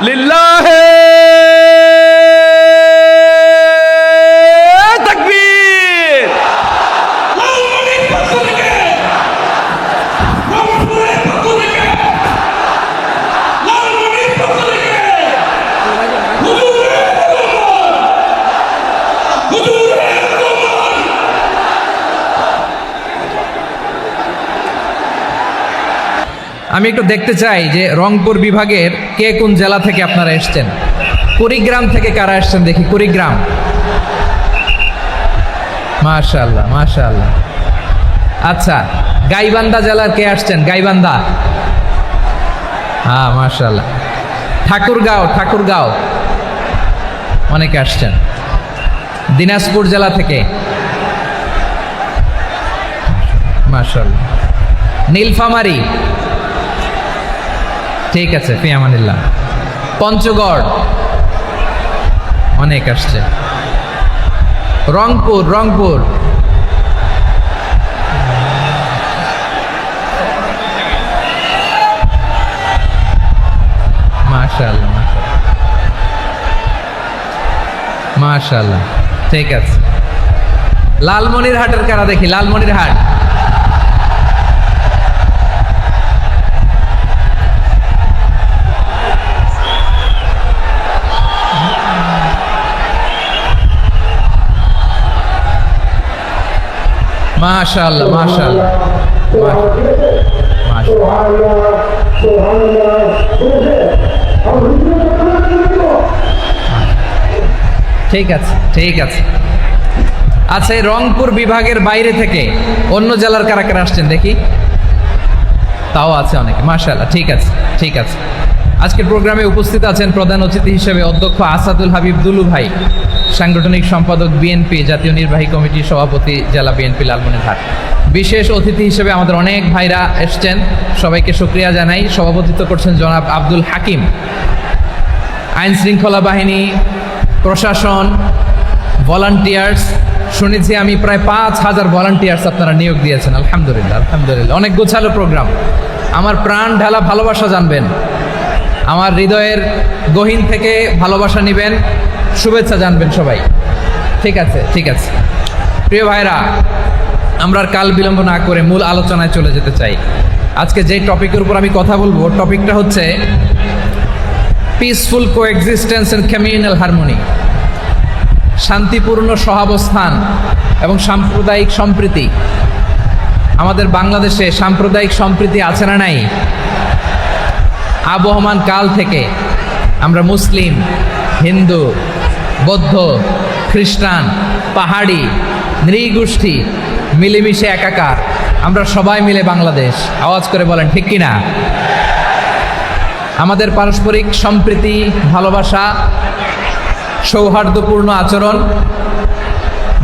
লিল্লাহে তাকবীর। আমি একটু দেখতে চাই যে রংপুর বিভাগের কে কোন জেলা থেকে আপনারা এসছেন। কুড়িগ্রাম থেকে কারা এসছেন দেখি, কুড়িগ্রাম। মাশাআল্লাহ মাশাআল্লাহ। আচ্ছা, গাইবান্ধা জেলার কে আসছেন? গাইবান্ধা, হ্যাঁ মাশাআল্লাহ। ঠাকুরগাঁও অনেকে আসছেন। দিনাজপুর জেলা থেকে মাশাআল্লাহ। নীলফামারী, ঠিক আছে, ফিয়ামানিল্লাহ। পঞ্চগড় অনেক আসছে। রংপুর মাশাআল্লাহ মাশাআল্লাহ, ঠিক আছে। লালমনিরহাটের কারা দেখি, লালমনিরহাট। মাশাআল্লাহ মাশাআল্লাহ ঠিক আছে ঠিক আছে। আচ্ছা, এই রংপুর বিভাগের বাইরে থেকে অন্য জেলার কারা কারা আসছেন দেখি, তাও আছে অনেকে। মাশাআল্লাহ, ঠিক আছে ঠিক আছে। আজকের প্রোগ্রামে উপস্থিত আছেন প্রধান অতিথি হিসেবে অধ্যক্ষ আসাদুল হাবিব দুলু ভাই, সাংগঠনিক সম্পাদক বিএনপি, জাতীয় নির্বাহী কমিটির সভাপতি, জেলা বিএনপি লালমনিরহাট। বিশেষ অতিথি হিসেবে আমাদের অনেক ভাইরা এসছেন, সবাইকে শুকরিয়া জানাই। সভাপতিত্ব করছেন জনাব আব্দুল হাকিম। আইন শৃঙ্খলা বাহিনী, প্রশাসন, ভলান্টিয়ার্স, শুনেছি আমি প্রায় 5,000 ভলান্টিয়ার্স আপনারা নিয়োগ দিয়েছেন। আলহামদুলিল্লাহ আলহামদুলিল্লাহ, অনেক গোছালো প্রোগ্রাম। আমার প্রাণ ঢালা ভালোবাসা জানবেন, আমার হৃদয়ের গহীন থেকে ভালোবাসা নেবেন, শুভেচ্ছা জানবেন সবাই। ঠিক আছে ঠিক আছে। প্রিয় ভাইরা, আমরা আর কাল বিলম্ব না করে মূল আলোচনায় চলে যেতে চাই। আজকে যে টপিকের উপর আমি কথা বলবো, টপিকটা হচ্ছে peaceful coexistence and communal harmony, শান্তিপূর্ণ সহাবস্থান এবং সাম্প্রদায়িক সম্প্রীতি। আমাদের বাংলাদেশে সাম্প্রদায়িক সম্প্রীতি আছে না নাই? আবহমান কাল থেকে আমরা মুসলিম, হিন্দু, বৌদ্ধ, খ্রিস্টান, পাহাড়ি, নৃগোষ্ঠী মিলেমিশে একাকার, আমরা সবাই মিলে বাংলাদেশ। আওয়াজ করে বলেন ঠিক কিনা? আমাদের পারস্পরিক সম্প্রীতি, ভালোবাসা, সৌহার্দ্যপূর্ণ আচরণ,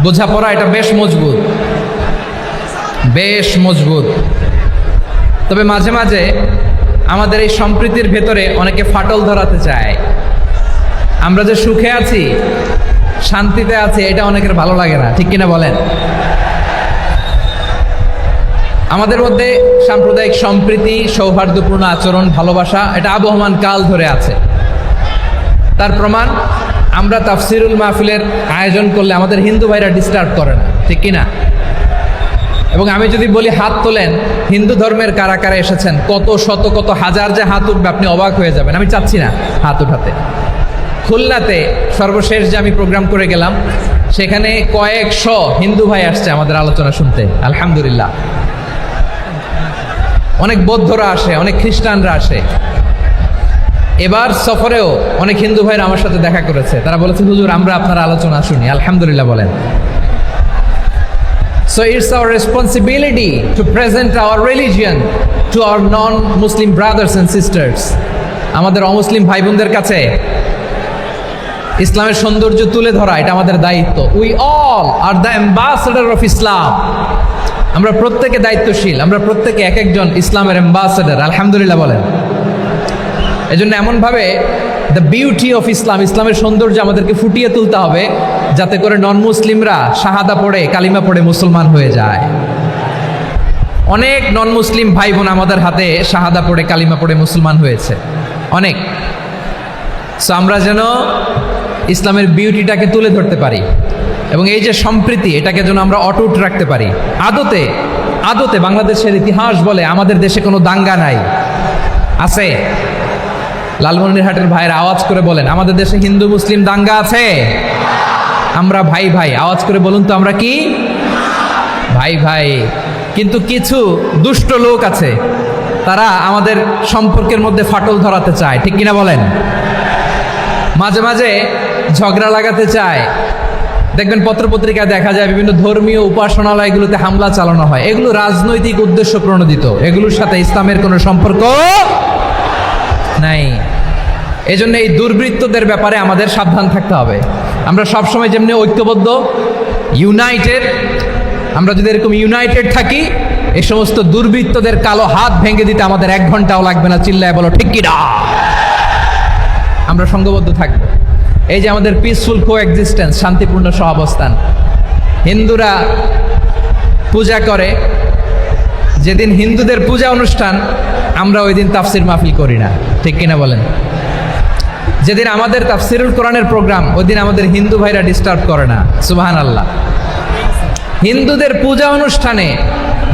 বোঝাপড়া, এটা বেশ মজবুত। তবে মাঝে মাঝে আমাদের এই সম্প্রীতির ভেতরে অনেকে ফাটল ধরাতে চায়। আমরা যে সুখে আছি, শান্তিতে আছি, এটা অনেকের ভালো লাগে না, ঠিক কিনা বলেন? আমাদের মধ্যে সাম্প্রদায়িক সম্প্রীতি, সৌহার্দ্যপূর্ণ আচরণ, ভালোবাসা, এটা আবহমান কাল ধরে আছে। তার প্রমাণ, আমরা তাফসিরুল মাহফিলের আয়োজন করলে আমাদের হিন্দু ভাইরা ডিস্টার্ব করে না, ঠিক কিনা? এবং আমি যদি বলি হাত তোলেন, হিন্দু ধর্মের কারা কারা এসেছেন, কত শত কত হাজার যে হাত উঠবে, আপনি অবাক হয়ে যাবেন। আমি চাচ্ছি না হাত উঠাতে। খুলনাতে সর্বশেষ যে আমি প্রোগ্রাম করে গেলাম, সেখানে কয়েকশো হিন্দু ভাই আসছে আমাদের আলোচনা শুনতে। আলহামদুলিল্লাহ। অনেক বৌদ্ধরা আসে, অনেক খ্রিস্টানরা আসে। এবার সফরেও অনেক হিন্দু ভাইরা আমার সাথে দেখা করেছে। তারা বলেছে, হুজুর আমরা আপনার আলোচনা শুনি। আলহামদুলিল্লাহ বলেন। So it's our responsibility to present our religion to our non-Muslim brothers and sisters. আমাদের অমুসলিম ভাই বোনদের কাছে ইসলামের সৌন্দর্য তুলে ধরা, এটা আমাদের দায়িত্ব। We all are the ambassador of Islam. আমরা প্রত্যেকে দায়িত্বশীল, আমরা প্রত্যেকে এক একজন ইসলামের অ্যাম্বাসেডর। আলহামদুলিল্লাহ বলেন। এজন্য এমনভাবে দ্য বিউটি অফ ইসলাম, ইসলামের সৌন্দর্য আমাদেরকে ফুটিয়ে তুলতে হবে, যাতে করে নন মুসলিমরা শাহাদা পড়ে, কালিমা পড়ে মুসলমান হয়ে যায়। অনেক নন মুসলিম ভাই বোন আমাদের হাতে শাহাদা পড়ে, কালিমা পড়ে মুসলমান হয়েছে, অনেক। সো আমরা যেন ইসলামের বিউটিটাকে তুলে ধরতে পারি এবং এই যে সম্প্রীতি এটাকে যেন আমরা অটুট রাখতে পারি। আদতে আদতে বাংলাদেশের ইতিহাস বলে আমাদের দেশে কোনো দাঙ্গা নাই, আছে? লালমনিরহাটের ভাইয়ের আওয়াজ করে বলেন, আমাদের দেশে হিন্দু মুসলিম দাঙ্গা আছে? আমরা ভাই ভাই, আওয়াজ করে বলুন তো, আমরা কি ভাই ভাই? কিন্তু কিছু দুষ্ট লোক আছে, তারা আমাদের সম্পর্কের মধ্যে ফাটল ধরাতে চায়, ঠিক কিনা বলেন? মাঝে মাঝে ঝগড়া লাগাতে চায়। দেখবেন পত্রপত্রিকায় দেখা যায় বিভিন্ন ধর্মীয় উপাসনালয়গুলোতে হামলা চালানো হয়। এগুলো রাজনৈতিক উদ্দেশ্য প্রণোদিত, এগুলোর সাথে ইসলামের কোনো সম্পর্ক নাই। এজন্য এই দুর্বৃত্তদের ব্যাপারে আমাদের সাবধান থাকতে হবে। আমরা সবসময় যেমনি ঐক্যবদ্ধ, ইউনাইটেড, আমরা যদি এরকম ইউনাইটেড থাকি, এই সমস্ত দুর্বৃত্তদের কালো হাত ভেঙে দিতে আমাদের 1 ঘন্টাও লাগবে না। চিল্লায় বলো ঠিক কিনা? আমরা সংঘবদ্ধ থাকবো। এই যে আমাদের পিসফুল কোএক্সিস্টেন্স, শান্তিপূর্ণ সহাবস্থান। হিন্দুরা পূজা করে, যেদিন হিন্দুদের পূজা অনুষ্ঠান আমরা ওই দিন তাফসির মাহফিল করি না, ঠিক কিনা বলেন? যেদিন আমাদের তাফসিরুল কোরআনের প্রোগ্রাম, ওই দিন আমাদের হিন্দু ভাইরা ডিস্টার্ব করে না। সুবহানাল্লাহ। হিন্দুদের পূজা অনুষ্ঠানে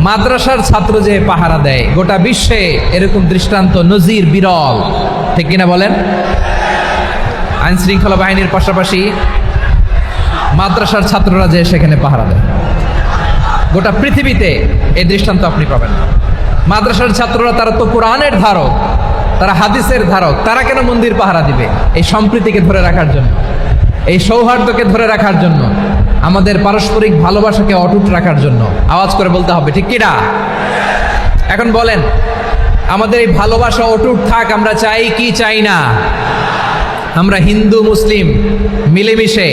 মাদ্রাসার ছাত্র যে পাহারা দেয়, গোটা বিশ্বে এরকম দৃষ্টান্ত নজির বিরল, ঠিক কিনা বলেন? আইন শৃঙ্খলা বাহিনীর পাশাপাশি মাদ্রাসার ছাত্ররা যে সেখানে পাহারা দেয়, গোটা পৃথিবীতে এই দৃষ্টান্ত আপনি পাবেন না। মাদ্রাসার ছাত্ররা, তারা তো কোরআনের ধারক, তারা হাদিসের ধারক, তারা কেন মন্দির পাহারা দিবে? এই সম্প্রীতিকে ধরে রাখার জন্য, এই সৌহার্দ্যকে ধরে রাখার জন্য, আমাদের পারস্পরিক ভালোবাসাকে অটুট রাখার জন্য। আওয়াজ করে বলতে হবে, ঠিক কিনা? এখন বলেন, আমাদের এই ভালোবাসা অটুট থাক, আমরা চাই কি চাই না? আমরা হিন্দু মুসলিম মিলেমিশে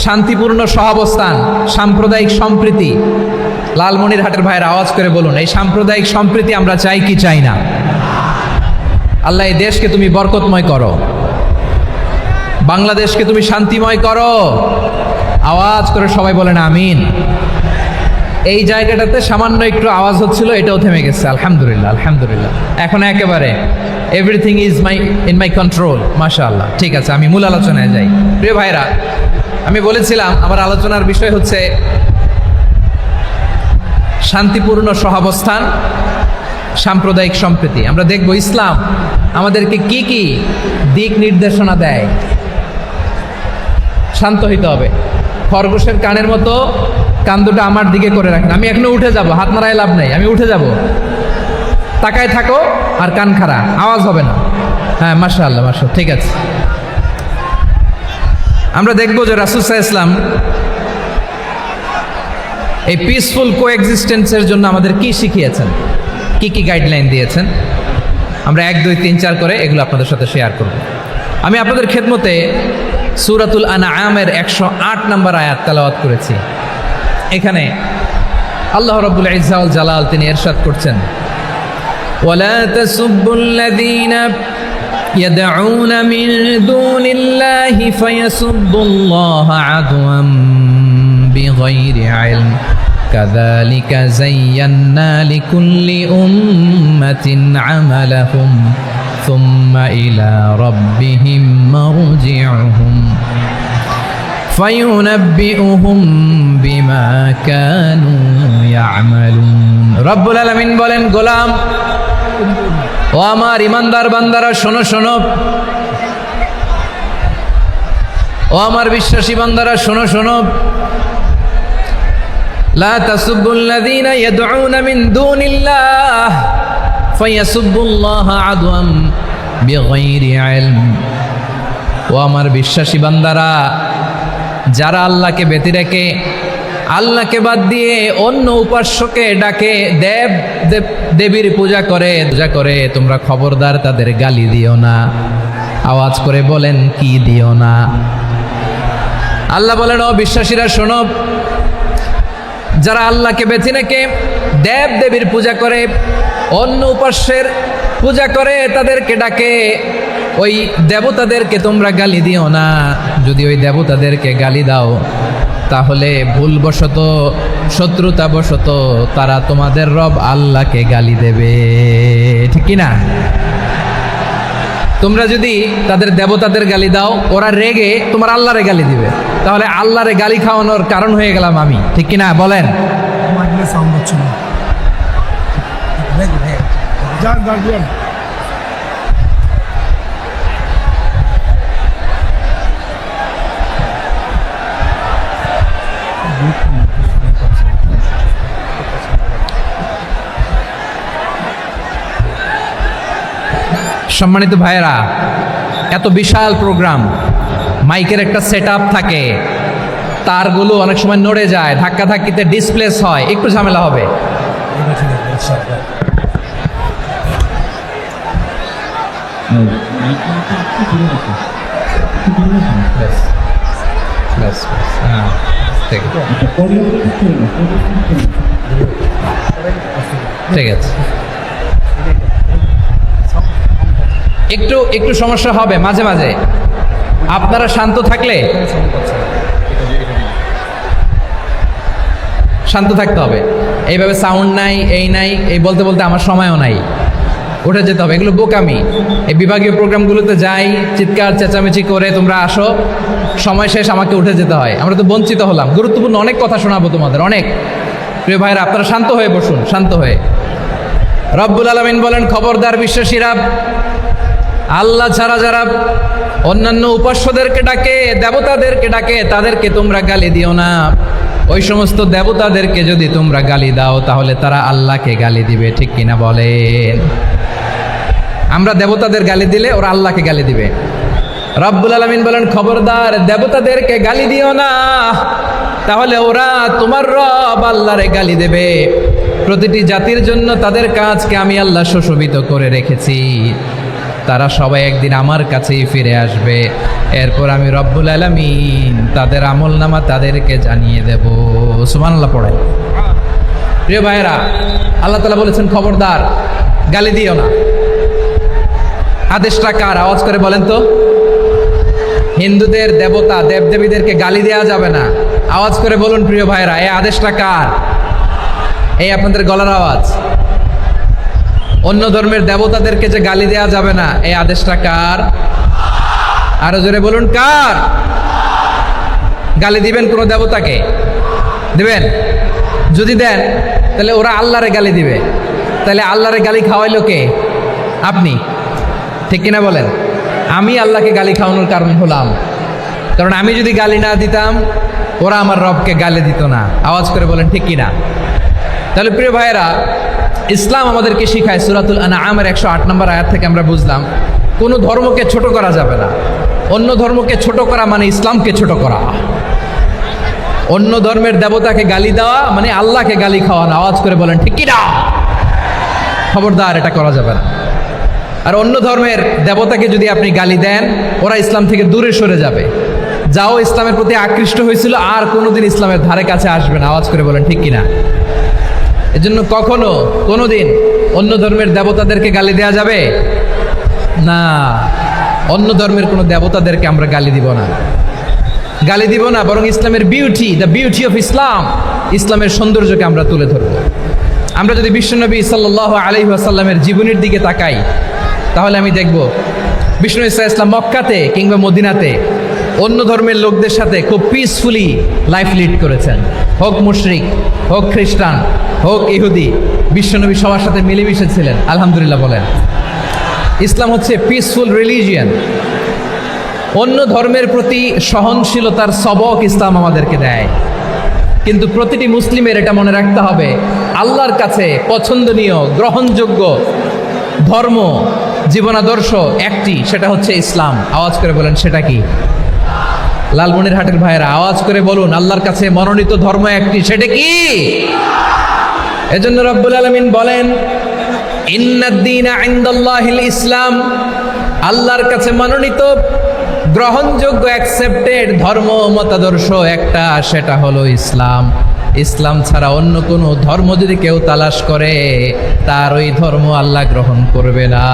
শান্তিপূর্ণ সহাবস্থান, সাম্প্রদায়িক সম্প্রীতি। লালমনিরহাটের ভাইয়ের আওয়াজ করে বলুন, এই সাম্প্রদায়িক সম্প্রীতি আমরা চাই কি চাই না? আল্লাহ এই দেশকে তুমি বরকতময় করো, বাংলাদেশকে তুমি শান্তিময় করো। আওয়াজ করে সবাই বলেন আমিন। এই জায়গাটাতে সামান্য একটু আওয়াজ হচ্ছিল, এটাও থেমে গেছে। আলহামদুলিল্লাহ, আলহামদুলিল্লাহ। এখন একেবারে everything is in my control. মাশাআল্লাহ। ঠিক আছে, আমি মূল আলোচনায় যাই। প্রিয় ভাইরা, আমি বলেছিলাম আমার আলোচনার বিষয় হচ্ছে শান্তিপূর্ণ সহাবস্থান, সাম্প্রদায়িক সম্প্রীতি। আমরা দেখব ইসলাম আমাদেরকে কি কি দিক নির্দেশনা দেয়। শান্ত হইতে হবে। খরগোশের কানের মতো কান দুটো আমার দিকে করে রাখেন। আমি এখনো উঠে যাব, হাত নাড়ায় লাভ নেই, আমি উঠে যাব। তাকায় থাকো আর কান খাড়া, আওয়াজ হবে না। হ্যাঁ, মাশাআল্লাহ, মাশাআল্লাহ, ঠিক আছে। আমরা দেখব যে রাসূল সাল্লাল্লাহু আলাইহি ওয়াসাল্লাম এই পিসফুল কোএক্সিস্টেন্সের জন্য আমাদের কি শিখিয়েছেন, কি কি গাইডলাইন দিয়েছেন। আমরা 1, 2, 3, 4 করে এগুলো আপনাদের সাথে শেয়ার করব। আমি আপনাদের খেদমতে সূরাতুল আনআমের 108 নম্বর আয়াত তেলাওয়াত করেছি। এখানে আল্লাহ রাব্বুল ইজ্জা ওয়াল জালাল তিনি ইরশাদ করছেন, ওয়ালা তাসুব্বুল্লাযীনা ইয়াদউনা মিন দুনিল্লাহি ফায়াসুব্বুল্লাহা আদওয়াম বিগাইরি ইলম কাযালিকা যায়্যান্না লিকুল্লি উম্মাতিন আমালাহুম সুম্মা ইলা রাব্বিহিম মারজিউহুম ফায়ুনাব্বিউহুম বিমা কানু ইয়ামালুন। রব্বুল আলামিন বলেন, গোলাম ও আমার ইমানদার বান্দারা, শোনো শোনো। ও আমার বিশ্বাসী বান্দারা, শোনো শোনো। লা তাসুব্বুল্লাযীনা ইয়াদউনা মিন দুনিল্লাহ ফায়াসুব্বুল্লাহা আদওয়াম বিগাইরি ইলম। ও আমার বিশ্বাসী বান্দারা, যারা আল্লাহকে ব্যতি রেখে, আল্লাহকে বাদ দিয়ে অন্য উপাস্যকে ডাকে, দেবীর পূজা করে, তোমরা খবরদার তাদের গালি দিও না। আওয়াজ করে বলেন, কি দিও না? আল্লাহ বলেন, ও বিশ্বাসীরা শোনো, যারা আল্লাহকে বেছে রেখে দেবীর পূজা করে, অন্য উপাস্যের পূজা করে, তাদেরকে ডাকে, ওই দেবতাদেরকে তোমরা গালি দিও না। যদি ওই দেবতাদেরকে গালি দাও, তাহলে ভুলবশত, শত্রুতাবশত তারা তোমাদের রব আল্লাহকে গালি দেবে, ঠিক কি না? তোমরা যদি তাদের দেবতাদের গালি দাও, ওরা রেগে তোমার আল্লাহরে গালি দিবে, তাহলে আল্লাহরে গালি খাওয়ানোর কারণ হয়ে গেলাম আমি, ঠিক কিনা বলেন? সাউন্ড হচ্ছে না। যান যান যান। সম্মানিত ভাইয়েরা, এত বিশাল প্রোগ্রাম, মাইকের একটা সেট আপ থাকে, তারগুলো অনেক সময় নড়ে যায়, ধাক্কা ধাক্কিতে ডিসপ্লেস হয়, একটু ঝামেলা হবে। ঠিক আছে, একটু একটু সমস্যা হবে মাঝে মাঝে, আপনারা শান্ত থাকলে, শান্ত থাকতে হবে। এইভাবে সাউন্ড নাই, এই নাই, এই বলতে বলতে আমার সময়ও নাই, উঠে যেতে হবে, এগুলো বোকামি। এই বিভাগীয় প্রোগ্রামগুলোতে যাই, চিৎকার চেঁচামেচি করে তোমরা আসো, সময় শেষ, আমাকে উঠে যেতে হয়, আমরা তো বঞ্চিত হলাম। গুরুত্বপূর্ণ অনেক কথা শোনাবো তোমাদের, অনেক। প্রিয় ভাইরা, আপনারা শান্ত হয়ে বসুন, শান্ত হয়ে। রব্বুল আলামিন বলেন, খবরদার বিশ্বাসীরা, আল্লাহ ছাড়া যারা অন্যান্য উপাস্যদেরকে ডাকে, দেবতাদেরকে ডাকে, তাদেরকে তোমরা গালি দিও না। ওই সমস্ত দেবতাদেরকে যদি তোমরা গালি দাও, তাহলে তারা আল্লাহকে গালি দিবে, ঠিক কিনা বলেন? আমরা দেবতাদের গালি দিলে ওরা আল্লাহকে গালি দিবে। রব্বুল আলামিন বলেন, খবরদার দেবতাদেরকে গালি দিও না, তাহলে ওরা তোমার রব আল্লাহরে গালি দেবে। প্রতিটি জাতির জন্য তাদের কাজকে আমি আল্লাহ সুশোভিত করে রেখেছি, তারা সবাই একদিন আমার কাছেই ফিরে আসবে। এরপর আমি রব্বুল আলামিন তাদের আমলনামা তাদেরকে জানিয়ে দেব। সুবহানাল্লাহ পড়ে। প্রিয় ভাইয়েরা, আল্লাহ তাআলা বলেছেন, খবরদার গালি দিও না। আদেশটা কার? আওয়াজ করে বলেন তো। হিন্দুদের দেবতা দেবদেবীদেরকে গালি দেওয়া যাবে না, আওয়াজ করে বলুন প্রিয় ভাইয়েরা, এই আদেশটা কার? এই আপনাদের গলার আওয়াজ। অন্য ধর্মের দেবতাদেরকে যে গালি দেওয়া যাবে না, এই আদেশটা কার? আরো জোরে বলুন, কার? গালি দিবেন কোন দেবতাকে? দিবেন? যদি দেন তাহলে ওরা আল্লাহরে গালি দিবে, তাহলে আল্লাহরে গালি খাওয়াইলো কে? আপনি, ঠিক কিনা বলেন? আমি আল্লাহকে গালি খাওয়ানোর কারণ হলাম, কারণ আমি যদি গালি না দিতাম ওরা আমার রবকে গালি দিত না। আওয়াজ করে বলেন ঠিক কিনা? তাহলে প্রিয় ভাইয়েরা, ইসলাম আমাদেরকে শিখায়, সূরাতুল আনআমের 108 নম্বর আয়াত থেকে আমরা বুঝলাম, কোনো ধর্মকে ছোট করা যাবে না। অন্য ধর্মকে ছোট করা মানে ইসলামকে ছোট করা। অন্য ধর্মের দেবতাকে গালি দেওয়া মানে আল্লাহকে গালি খাওয়ানো। আওয়াজ করে বলেন ঠিক কিনা? খবরদার, এটা করা যাবে না। আর অন্য ধর্মের দেবতাকে যদি আপনি গালি দেন, ওরা ইসলাম থেকে দূরে সরে যাবে। যাও ইসলামের প্রতি আকৃষ্ট হয়েছিল, আর কোনোদিন ইসলামের ধারে কাছে আসবে না। আওয়াজ করে বলেন ঠিক কিনা? এজন্য কখনো কোনোদিন অন্য ধর্মের দেবতাদেরকে গালি দেওয়া যাবে না। অন্য ধর্মের কোনো দেবতাদেরকে আমরা গালি দিব না, গালি দিব না, বরং ইসলামের beauty, the beauty of Islam, ইসলামের সৌন্দর্যকে আমরা তুলে ধরব। আমরা যদি বিশ্বনবী সাল্লাল্লাহু আলাইহি ওয়াসাল্লামের জীবনের দিকে তাকাই, তাহলে আমি দেখব বিষ্ণু ইসলাম মক্কাতে কিংবা মদিনাতে অন্য ধর্মের লোকদের সাথে খুব পিসফুলি লাইফ লিড করেছেন। হোক মুশরিক, হোক খ্রিস্টান, হোক ইহুদি, বিশ্বনবী সবার সাথে মিলেমিশে ছিলেন। আলহামদুলিল্লাহ বলেন। ইসলাম হচ্ছে পিসফুল রিলিজিয়ান। অন্য ধর্মের প্রতি সহনশীলতার সবক ইসলাম আমাদেরকে দেয়। কিন্তু প্রতিটি মুসলিমের এটা মনে রাখতে হবে, আল্লাহর কাছে পছন্দনীয় গ্রহণযোগ্য ধর্ম, জীবনাদর্শ একটি, সেটা হচ্ছে ইসলাম। আওয়াজ করে বলেন সেটা কি? লালমনিরহাটের ভাইয়েরা আওয়াজ করে বলুন, আল্লাহর কাছে মনোনীত ধর্ম একটি, সেটা কি? এজন্য রব্বুল আলামিন বলেন, ইন্নাদ-দীনা ইনদাল্লাহিল ইসলাম, আল্লাহর কাছে মনোনীত গ্রহণযোগ্য অ্যাকসেপ্টেড ধর্ম মতাদর্শ একটা, সেটা হলো ইসলাম। ইসলাম ছাড়া অন্য কোনো ধর্ম যদি কেউ তালাশ করে, তার ওই ধর্ম আল্লাহ গ্রহণ করবে না।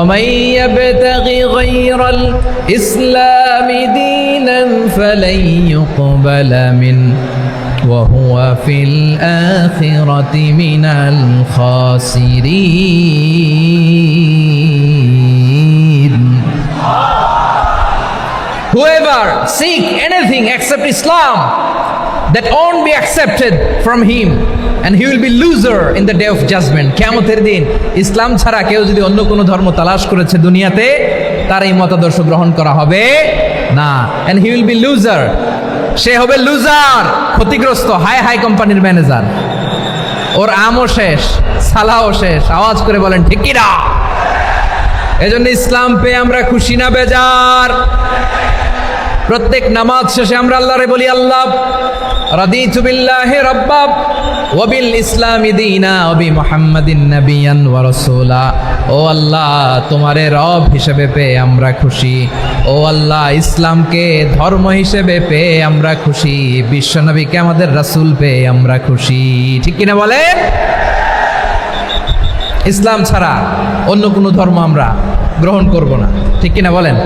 ওমাই ইয়াবতাগি গায়রাল ইসলামি দীনান ফালাই ইউকবালা মিন ওয়া হুয়া ফিল আখিরাতি মিনাল খাসিরিন। whoever seek anything except Islam, that won't be accepted from him, and he will be loser in the day of judgment. কিয়ামতের দিন ইসলাম ছাড়া কেউ যদি অন্য কোনো ধর্ম তালাশ করেছে দুনিয়াতে, তার এই মতাদর্শ গ্রহণ করা হবে না, and he will be loser. সে হবে লুজার, ক্ষতিগ্রস্ত, হাই হাই কোম্পানির ম্যানেজার। ওর আমও শেষ, সালাও শেষ। আওয়াজ করে বলেন ঠিক কি না? এজন্য ইসলাম পেয়ে আমরা খুশি না বেজার? প্রত্যেক নামাজ শেষে আমরা আল্লাহরে বলি, আল্লাহ রাদিতু বিল্লাহি রাব্বা ওয়া বিল ইসলামি দীনা ওয়া বি মুহাম্মাদিন নাবিয়ান ওয়া রাসূলা। ও আল্লাহ, তোমারে রব হিসেবে পেয়ে আমরা খুশি। ও আল্লাহ, ইসলামকে ধর্ম হিসেবে পেয়ে আমরা খুশি। বিশ্বনবীকে আমাদের রাসূল পেয়ে আমরা খুশি। ঠিক কিনা বলে? ইসলাম ছাড়া অন্য কোনো ধর্ম আমরা গ্রহণ করব না। ঠিক কিনা বলেন?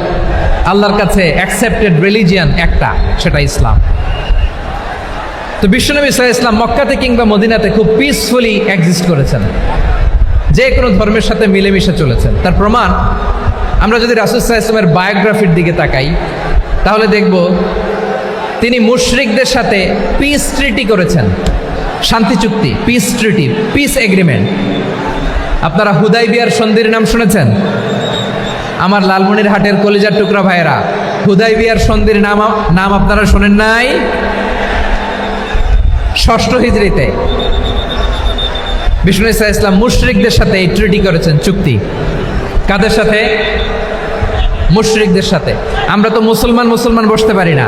আল্লাহর কাছে অ্যাকসেপ্টেড রিলিজিয়ান একটা, সেটা ইসলাম। তো বিশ্বনবী সাল্লাল্লাহু আলাইহি ওয়াসাল্লাম মক্কাতে কিংবা মদিনাতে খুব পিসফুলি এক্সিস্ট করেছেন, যে কোনো ধর্মের সাথে মিলেমিশে চলেছেন। তার প্রমাণ আমরা যদি রাসূল সাল্লাল্লাহু আলাইহি ওয়াসাল্লামের বায়োগ্রাফির দিকে তাকাই, তাহলে দেখব তিনি মুশরিকদের সাথে পিস ট্রিটি করেছেন, শান্তি চুক্তি, পিস ট্রিটি, পিস এগ্রিমেন্ট। আপনারা হুদাইবিয়ার সন্ধির নাম শুনেছেন? আমার লালমনিরহাটের কলিজার টুকরা ভাইয়েরা, হুদাইবিয়ার সন্ধির নাম আপনারা শোনেন নাই? ষষ্ঠ হিজরিতে বিষ্ণু ঈসা ইসলাম মুশরিকদের সাথে এই ট্রিটি করেছেন, চুক্তি। কাদের সাথে? মুশরিকদের সাথে। আমরা তো মুসলমান বসতে পারি না।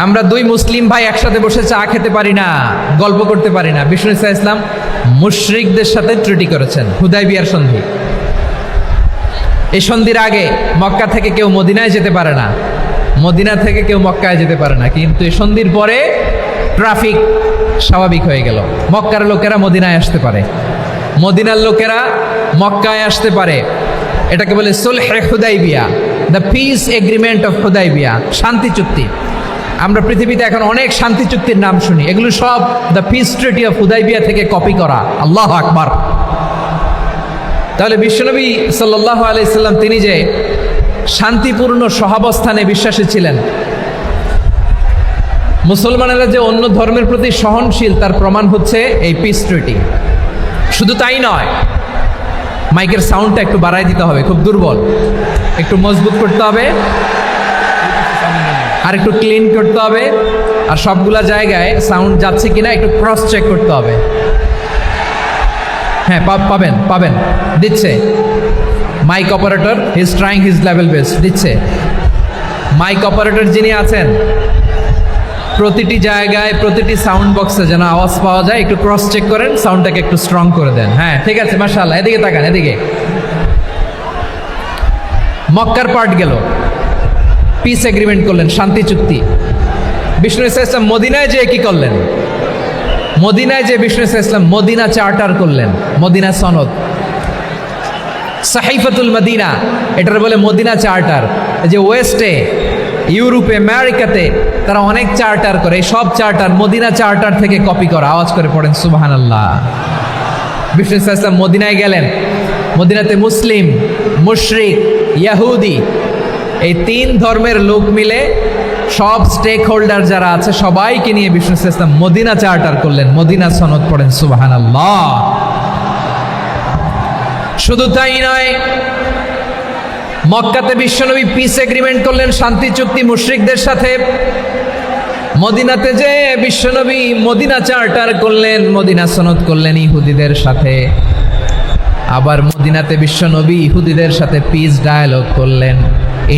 আমরা দুই মুসলিম ভাই একসাথে বসে চা খেতে পারি না, গল্প করতে পারি না। বিষ্ণু ঈসা ইসলাম মুশরিকদের সাথে ট্রিটি করেছেন, হুদাইবিয়ার সন্ধি। এই সন্ধির আগে মক্কা থেকে কেউ মদিনায় যেতে পারে না, মদিনা থেকে কেউ মক্কায় যেতে পারে না। কিন্তু এই সন্ধির পরে ট্রাফিক স্বাভাবিক হয়ে গেল। মক্কার লোকেরা মদিনায় আসতে পারে, মদিনার লোকেরা মক্কায় আসতে পারে। এটাকে বলে সুলহে হুদাইবিয়া, the peace agreement of Hudaibiya, শান্তি চুক্তি। আমরা পৃথিবীতে এখন অনেক শান্তি চুক্তির নাম শুনি, এগুলো সব the piece treaty of Hudaibiya থেকে কপি করা। আল্লাহু আকবার। তাহলে বিশ্বনবী সাল্লাল্লাহু আলাইহি সাল্লাম তিনি যে শান্তিপূর্ণ সহাবস্থানে বিশ্বাসী ছিলেন, মুসলমানেরা যে অন্য ধর্মের প্রতি সহনশীল, তার প্রমাণ হচ্ছে এই পিস ট্রিটি। শুধু তাই নয়, মাইকের সাউন্ডটা একটু বাড়াই দিতে হবে, খুব দুর্বল, একটু মজবুত করতে হবে, আর একটু ক্লিন করতে হবে, আর সবগুলা জায়গায় সাউন্ড যাচ্ছে কিনা একটু ক্রস চেক করতে হবে। হ্যাঁ, পাবেন, দিচ্ছে mic operator, he is trying his level best, দিচ্ছে। মাইক অপারেটর যিনি আছেন, প্রতিটি জায়গায় প্রতিটি সাউন্ড বক্সে যেন আওয়াজ পাওয়া যায়, একটু ক্রস চেক করেন, সাউন্ডটাকে একটু স্ট্রং করে দেন। হ্যাঁ, ঠিক আছে, মাশাআল্লাহ। এদিকে তাকান, এদিকে। মক্কার পার্ট গেল, পিস এগ্রিমেন্ট করলেন, শান্তি চুক্তি। বিষ্ণু ঈসা ইসলাম মদিনায় যেয়ে কি করলেন? মদিনায় যে বিষ্ণু ঈসা ইসলাম মদিনা চার্টার করলেন, মদিনা সনদ, সাহিফাতুল মদিনা, এটার বলে মদিনা চার্টার। যে ওয়েস্টে, ইউরোপে, আমেরিকাতে তারা অনেক চার্টার করে, এই সব চার্টার মদিনা চার্টার থেকে কপি করা। আওয়াজ করে পড়েন সুবহানাল্লাহ। বিষ্ণু ঈসা ইসলাম মদিনায় গেলেন, মদিনাতে মুসলিম, মুশরিক, ইয়াহুদি, এই তিন ধর্মের লোক মিলে সব স্টেক হোল্ডার যারা আছে সবাইকে নিয়ে বিষ্ণু ঈসা ইসলাম মদিনা চার্টার করলেন, মদিনা সনদ। পড়েন সুবহানাল্লাহ। শুধু তাই নয়, মক্কাতে বিশ্বনবী পিস এগ্রিমেন্ট করলেন, শান্তি চুক্তি মুশরিকদের সাথে। মদিনাতে যে বিশ্বনবী মদিনা চার্টার করলেন, মদিনা সনদ করলেন ইহুদিদের সাথে। আবার মদিনাতে বিশ্বনবী ইহুদিদের সাথে পিস ডায়ালগ করলেন,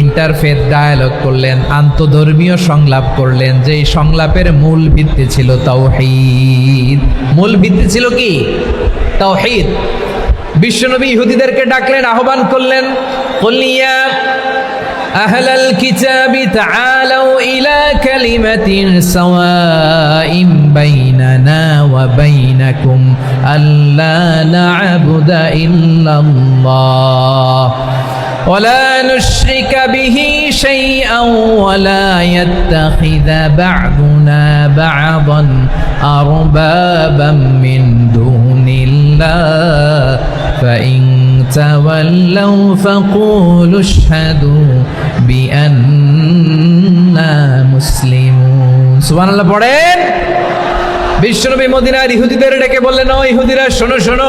ইন্টারফেথ ডায়ালগ করলেন, আন্তধর্মীয় সংলাপ করলেন। যেই সংলাপের মূল ভিত্তি ছিল তাওহীদ। মূল ভিত্তি ছিল কি? তাওহীদ। বিশ্বনবী ইহুদিদেরকে ডাকলেন, আহ্বান করলেন, কুল ইয়া আহলাল কিতাবি তাআলাউ ইলা কালিমাতিন সাওয়াইন বাইনানা ওয়া বাইনাকুম আল্লা না'বুদা ইল্লাল্লাহ ولا نشرك به شيئا ولا يتخذ بعضنا بعضا أربابا من دون الله فإن تولوا فقولوا اشهدوا بأننا مسلمون সুবহানাল্লাহ পড়েন। বিশ্বনবী মদিনার ইহুদিদের ডেকে বললেন, ও ইহুদিরা শোনো শোনো,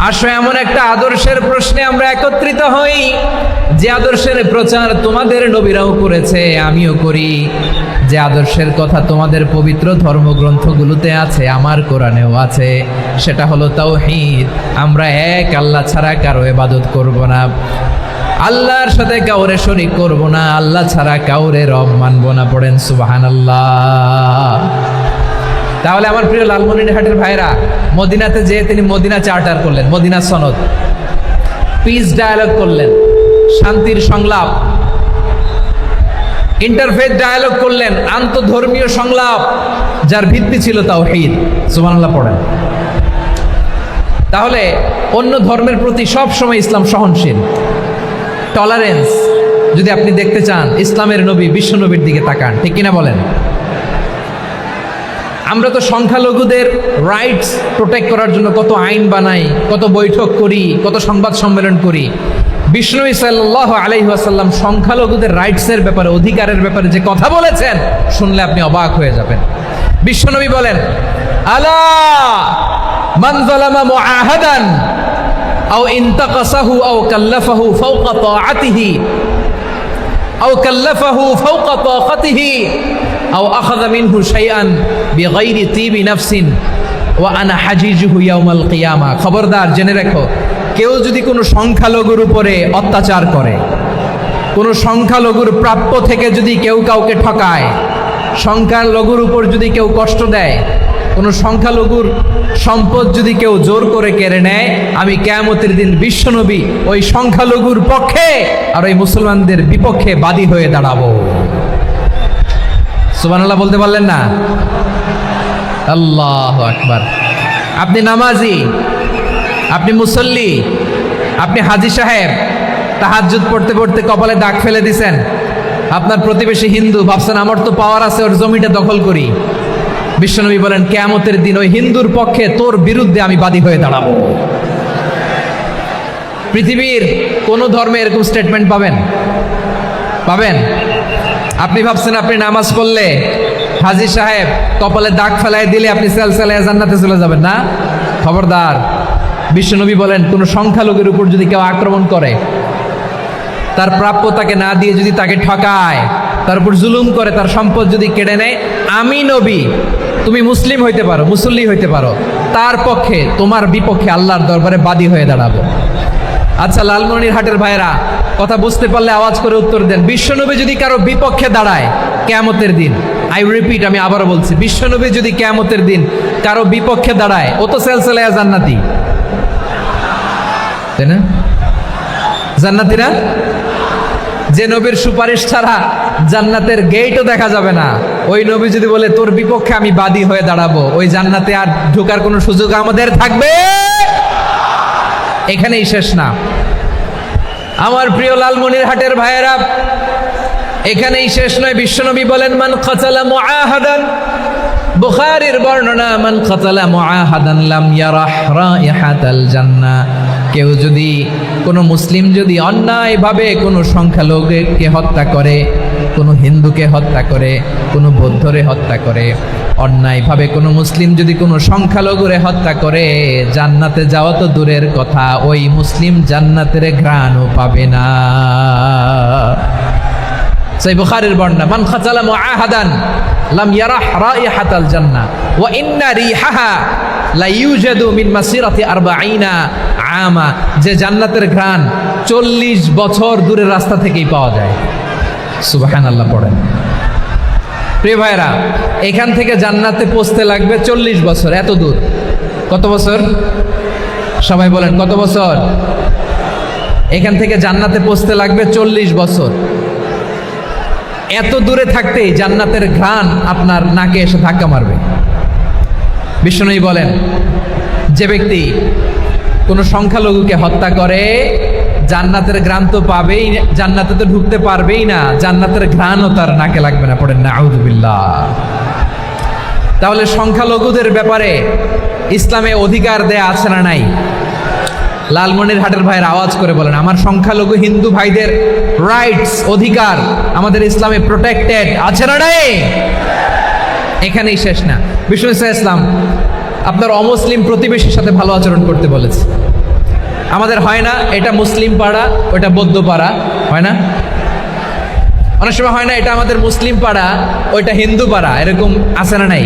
আসো এমন একটা আদর্শের প্রশ্নে আমরা একত্রিত হই যে আদর্শের প্রচার তোমাদের নবীরাও করেছে, আমিও করি। যে আদর্শের কথা তোমাদের পবিত্র ধর্মগ্রন্থগুলোতে আছে, আমার কোরআনেও আছে, সেটা হলো তাওহীদ। আমরা এক আল্লাহ ছাড়া কারো ইবাদত করব না, আল্লাহর সাথে কাউরে শরীক করব না, আল্লাহ ছাড়া কাউরে রব মানব না। পড়েন সুবহানাল্লাহ। তাহলে আমার প্রিয় লালমনিরহাটের ভাইরা, মদিনাতে যেয়ে তিনি মদিনা চার্টার করলেন, মদিনা সনদ, পিস ডায়ালগ করলেন, শান্তির সংলাপ, ইন্টারফেথ ডায়ালগ করলেন, আন্তধর্মীয় সংলাপ যার ভিত্তি ছিল তাওহীদ। সুবহানাল্লাহ পড়েন। তাহলে অন্য ধর্মের প্রতি সব সময় ইসলাম সহনশীল, টলারেন্স। যদি আপনি দেখতে চান ইসলামের নবী বিশ্ব নবীর দিকে তাকান, ঠিক কিনা বলেন? আমরা তো সংখ্যালঘুদের রাইটস প্রোটেক্ট করার জন্য কত আইন বানাই, কত বৈঠক করি, কত সংবাদ সম্মেলন করি। বিষ্ণু সাল্লাল্লাহু আলাইহি ওয়াসাল্লাম সংখ্যালঘুদের রাইটসের ব্যাপারে, অধিকারের ব্যাপারে যে কথা বলেছেন, শুনলে আপনি অবাক হয়ে যাবেন। বিশ্বনবী বলেন, আলা মান যালামা মুআহাদান আও ইনতাকাসাহু আও কাল্লাফাহু ফাওকা তাআতিহি আও কাল্লাফাহু ফাওকা তাকাতিহি আও আখাযা মিনহু শাইআন বিগাইরি তিবি নাফসিন ওয়া আনা হাজিজুহু ইয়াউমাল কিয়ামা। খবরদার, জেনে রাখো, কেউ যদি কোনো সংখ্যালঘুর উপরে অত্যাচার করে, কোনো সংখ্যালঘুর প্রাপ্য থেকে যদি কেউ কাউকে ঠকায়, সংখ্যালঘুর উপর যদি কেউ কষ্ট দেয়, কোনো সংখ্যালঘুর সম্পদ যদি কেউ জোর করে কেড়ে নেয়, আমি কিয়ামতের দিন বিশ্বনবী ওই সংখ্যালঘুর পক্ষে আর ওই মুসলমানদের বিপক্ষে বাদী হয়ে দাঁড়াবো। সুবহানাল্লাহ বলতে পারলেন না? আল্লাহু আকবার। আপনি নামাজি, আপনি মুসল্লি, আপনি হাজী সাহেব, তাহাজ্জুদ পড়তে পড়তে কপালে দাগ ফেলে দিছেন, আপনার প্রতিবেশী হিন্দু, ভাবছেন আমার তো পাওয়ার আছে, ওর জমিটা দখল করি। বিশ্বনবী বলেন, কিয়ামতের দিন ওই হিন্দুর পক্ষে তোর বিরুদ্ধে আমি বাদী হয়ে দাঁড়াবো। পৃথিবীর কোন ধর্মে এরকম স্টেটমেন্ট পাবেন? পাবেন? আপনি ভাবছেন আপনি নামাজ পড়লে হাজী সাহেব কপালে দাগ ফেলাই দিলে আপনি সেলসেলায় জান্নাতে চলে যাবেন না? খবরদার। বিশ্বনবী বলেন, কোন সংখ্যালঘুর উপর যদি কেউ আক্রমণ করে, তার প্রাপ্য তাকে না দিয়ে যদি তাকে ঠকায়, তার উপর জুলুম করে, তার সম্পদ যদি কেড়ে নেয়, আমি নবী, তুমি মুসলিম হইতে পারো, মুসল্লি হইতে পারো, তার পক্ষে তোমার বিপক্ষে আল্লাহর দরবারে বাদী হয়ে দাঁড়াবো। আচ্ছা লালমনিরহাটের ভাইরা, কথা বুঝতে পারলে আওয়াজ করে উত্তর দেন। বিশ্বনবী যদি কারো বিপক্ষে দাঁড়ায় কিয়ামতের দিন, আই রিপিট, আমি আবারও বলছি, বিশ্বনবী যদি কিয়ামতের দিন কারো বিপক্ষে দাঁড়ায়, ও তো সেলসেলায়া জান্নাতি, তাই না? জান্নাতি না? যে নবীর সুপারিশ ছাড়া জান্নাতের গেটও দেখা যাবে না, ওই নবী যদি বলে তোর বিপক্ষে আমি বাদী হয়ে দাঁড়াবো, ওই জান্নাতে আর ঢোকার কোনো সুযোগ আমাদের থাকবে? এখানেই শেষ না আমার প্রিয় লালমনিরহাটের ভাইয়েরা, এখানেই শেষ নয়। বিশ্বনবী বলেন, মান কাতালা মুআহাদান, বুখারীর বর্ণনা, মান কাতালা মুআহাদান লাম ইয়ারাহ রাইহাতাল জান্নাহ। কেউ যদি, কোনো মুসলিম যদি অন্যায়ভাবে কোনো সংখ্যালঘুকে হত্যা করে, কোনো হিন্দুকে হত্যা করে, কোনো বৌদ্ধরে হত্যা করে, অন্যায়ভাবে কোনো মুসলিম যদি কোনো সংখ্যালঘুরে হত্যা করে, জান্নাতে যাওয়া তো দূরের কথা, ওই মুসলিম জান্নাতের ঘ্রাণও পাবে না। সেই বুখারীর বর্ণনা, মান কাতালা মুআহাদান লাম ইয়ারাহ রাইহাতাল জান্নাহ ওয়া ইন্না রিহাহা লা ইউজাদু মিন মাসিরাতি 40 আমা। যে জান্নাতের ঘ্রাণ 40 বছর দূরের রাস্তা থেকেই পাওয়া যায়। সুবহানাল্লাহ পড়েন। প্রিয় ভাইরা, এখান থেকে জান্নাতে পৌঁছতে লাগবে 40 বছর। এত দূর, কত বছর? সবাই বলেন কত বছর? এখান থেকে জান্নাতে পৌঁছতে লাগবে 40 বছর। এত দূরে থাকতেই জান্নাতের ঘ্রাণ আপনার নাকে এসে ধাক্কা মারবে। বিষ্ণুই বলেন, যে ব্যক্তি কোনো সংখ্যালঘুকে হত্যা করে, জান্নাতের ঘ্রাণ তো পাবেই, জান্নাতে তো ঢুকতে পারবেই না, জান্নাতের ঘ্রাণও তার নাকে লাগবে না। পড়েন না আউযুবিল্লাহ। তাহলে সংখ্যালঘুদের ব্যাপারে ইসলামে অধিকার দেয়া আছে না নাই? লালমনিরহাটের ভাইয়ের আওয়াজ করে বলেন, আমার সংখ্যালঘু হিন্দু ভাইদের রাইটস, অধিকার আমাদের ইসলামে প্রোটেক্টেড আছে না নাই? এখানেই শেষ না। বিষ্ণু ইসলাম আপনার অমুসলিম প্রতিবেশীর সাথে ভালো আচরণ করতে বলেছে। আমাদের হয় না, এটা মুসলিম পাড়া, ওটা বৌদ্ধ পাড়া, হয় না? অনেক সময় হয় না, এটা আমাদের মুসলিম পাড়া, ওইটা হিন্দু পাড়া, এরকম আছে না নাই?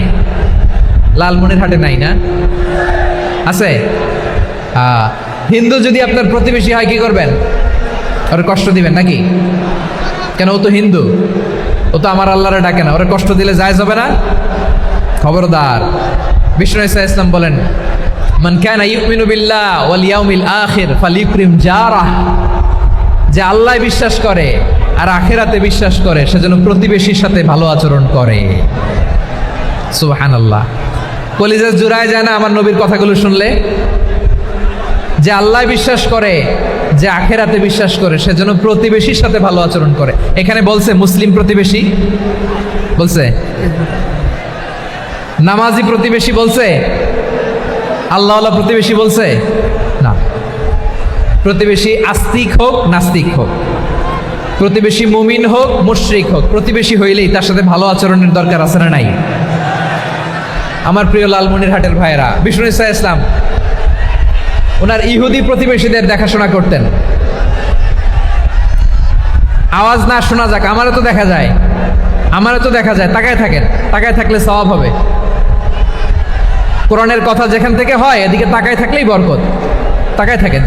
লালমনিরহাটে নাই না? আছে? হিন্দু যদি আপনার প্রতিবেশী হয় কি করবেন? ওর কষ্ট দিবেন নাকি? কেন, ও তো হিন্দু, ও তো আমার আল্লাহরে ডাকে না, ওরা কষ্ট দিলে জায়েজ হবে না? খবরদার। বিষ্ণু ইসলাম বলেন, মান কানা ইউমিনু বিল্লাহ ওয়াল ইয়াউমিল আখির ফালিউকরিম জারাহ, যে আল্লাহ বিশ্বাস করে আর আখিরাতে বিশ্বাস করে সে যেন প্রতিবেশীর সাথে ভালো আচরণ করে। সুবহানাল্লাহ। কলিজা জুড়ায় যায় না আমার নবীর কথাগুলো শুনলে? যে আল্লাহ বিশ্বাস করে, যে আখিরাতে বিশ্বাস করে সে যেন প্রতিবেশীর সাথে ভালো আচরণ করে। এখানে বলছে মুসলিম প্রতিবেশী বলছে, নামাজি প্রতিবেশী বলছে, আল্লাহওয়ালা প্রতিবেশী বলছে না। প্রতিবেশী আস্তিক হোক নাস্তিক হোক, প্রতিবেশী মুমিন হোক মুশরিক হোক, প্রতিবেশী হইলেই তার সাথে ভালো আচরণের দরকার আছে না নাই? আমার প্রিয় লালমনিরহাটের ভাইয়েরা, বিষ্ণু ইসলাম ওনার ইহুদি প্রতিবেশীদের দেখাশোনা করতেন। আওয়াজ না শোনা যাক, আমারও তো দেখা যায়, আমারও তো দেখা যায়। তাকায় থাকেন, তাকায় থাকলে সওয়াব হবে। কোরআনের কথা যেখান থেকে হয় এদিকে তাকায় থাকলেই বরকত। তাকায় থাকেন।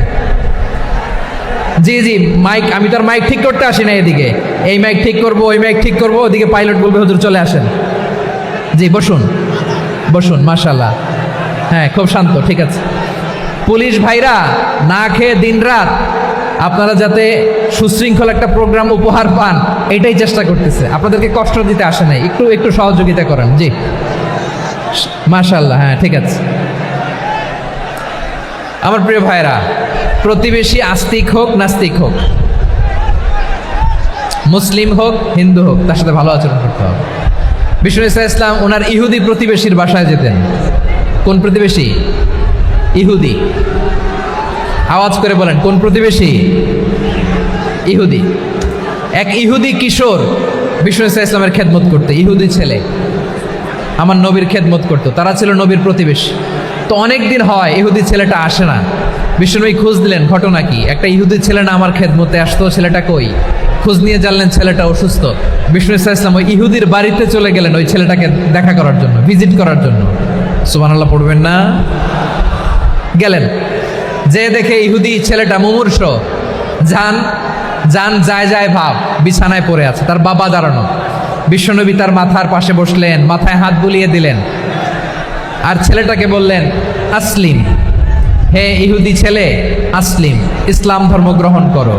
জি জি, মাইক, আমি তো আর মাইক ঠিক করতে আসি না এদিকে, এই মাইক ঠিক করব, ওই মাইক ঠিক করব, ওদিকে পাইলট বলবে হুজুর চলে আসেন। জি বসুন, বসুন, মাশাআল্লাহ। হ্যাঁ, খুব শান্ত, ঠিক আছে। পুলিশ ভাইরা না খেয়ে দিনরাত আপনারা যাতে সুশৃঙ্খল একটা প্রোগ্রাম উপহার পান, এটাই চেষ্টা করতেছে। আপনাদেরকে কষ্ট দিতে আসে নাই, একটু একটু সহযোগিতা করেন। জি মাশাআল্লাহ। হ্যাঁ, ঠিক আছে। আমার প্রিয় ভাইরা, প্রতিবেশী আস্তিক হোক নাস্তিক হোক, মুসলিম হোক হিন্দু হোক, তার সাথে ভালো আচরণ করতে হবে। বিষ্ণু ইসলাম ওনার ইহুদি প্রতিবেশীর বাসায় যেতেন। কোন প্রতিবেশী? ইহুদি। আওয়াজ করে বলেন, কোন প্রতিবেশী? ইহুদি। এক ইহুদি কিশোর বিষ্ণু ইসলামের খেদমত করতে, ইহুদি ছেলে আমার নবীর খেদমত করতো, তারা ছিল নবীর প্রতিবেশী। তো অনেক দিন হয় ইহুদি ছেলেটা আসে না। বিষ্ণুনবী খোঁজ দিলেন, ঘটনা কি? একটা ইহুদি ছেলে না আমার খেদমতে আসতো, ছেলেটা কই? খোঁজ নিয়ে জানলেন ছেলেটা অসুস্থ। বিষ্ণু ইসলাম ওই ইহুদির বাড়িতে চলে গেলেন ওই ছেলেটাকে দেখা করার জন্য, ভিজিট করার জন্য। সুবহানাল্লাহ পড়বেন না? গেলেন, যে দেখে ইহুদি ছেলেটা মুমূর্ষ, জান জান যায় যায় ভাব, বিছানায় পড়ে আছে, তার বাবা দাঁড়ানো। বিশ্বনবী তার মাথার পাশে বসলেন, মাথায় হাত বুলিয়ে দিলেন, আর ছেলেটাকে বললেন আসলিম, হে ইহুদি ছেলে আসলিম, ইসলাম ধর্ম গ্রহণ করো।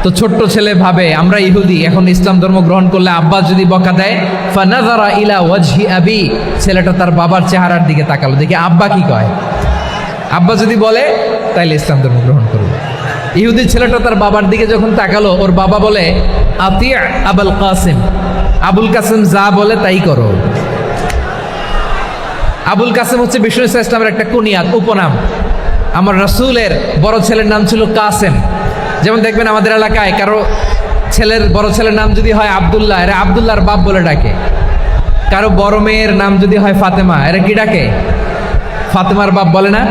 তো ছোট্ট ছেলে ভাবে আমরা ইহুদি, এখন ইসলাম ধর্ম গ্রহণ করলে আব্বা যদি বকা দেয়, ফানাযারা ইলা ওয়াজহি আবি, ছেলেটা তার বাবার চেহারার দিকে তাকালো, দেখি আব্বা কি কয়। আব্বা যদি বলে তাইলে ইসলাম ধর্ম গ্রহণ করবে। ইহুদি ছেলেটা তার বাবার দিকে যখন তাকালো, ওর বাবা বলে আতি আবুল কাসিম, আবুল কাসিম যা বলে তাই করো। আবুল কাসিম হচ্ছে বিষ্ণু ইসলামের একটা কুনিয়াত, উপনাম। আমার রাসূলের বড় ছেলের নাম ছিল কাসেম। যেমন দেখবেন আমাদের এলাকায় কারো ছেলের বড় ছেলের নাম যদি হয় আব্দুল্লাহ, এরা আব্দুল্লাহর বাপ বলে ডাকে। কারো বড় মেয়ের নাম যদি হয় ফাতেমা, এরা কি ডাকে? ফাতেমার বাপ বলে না?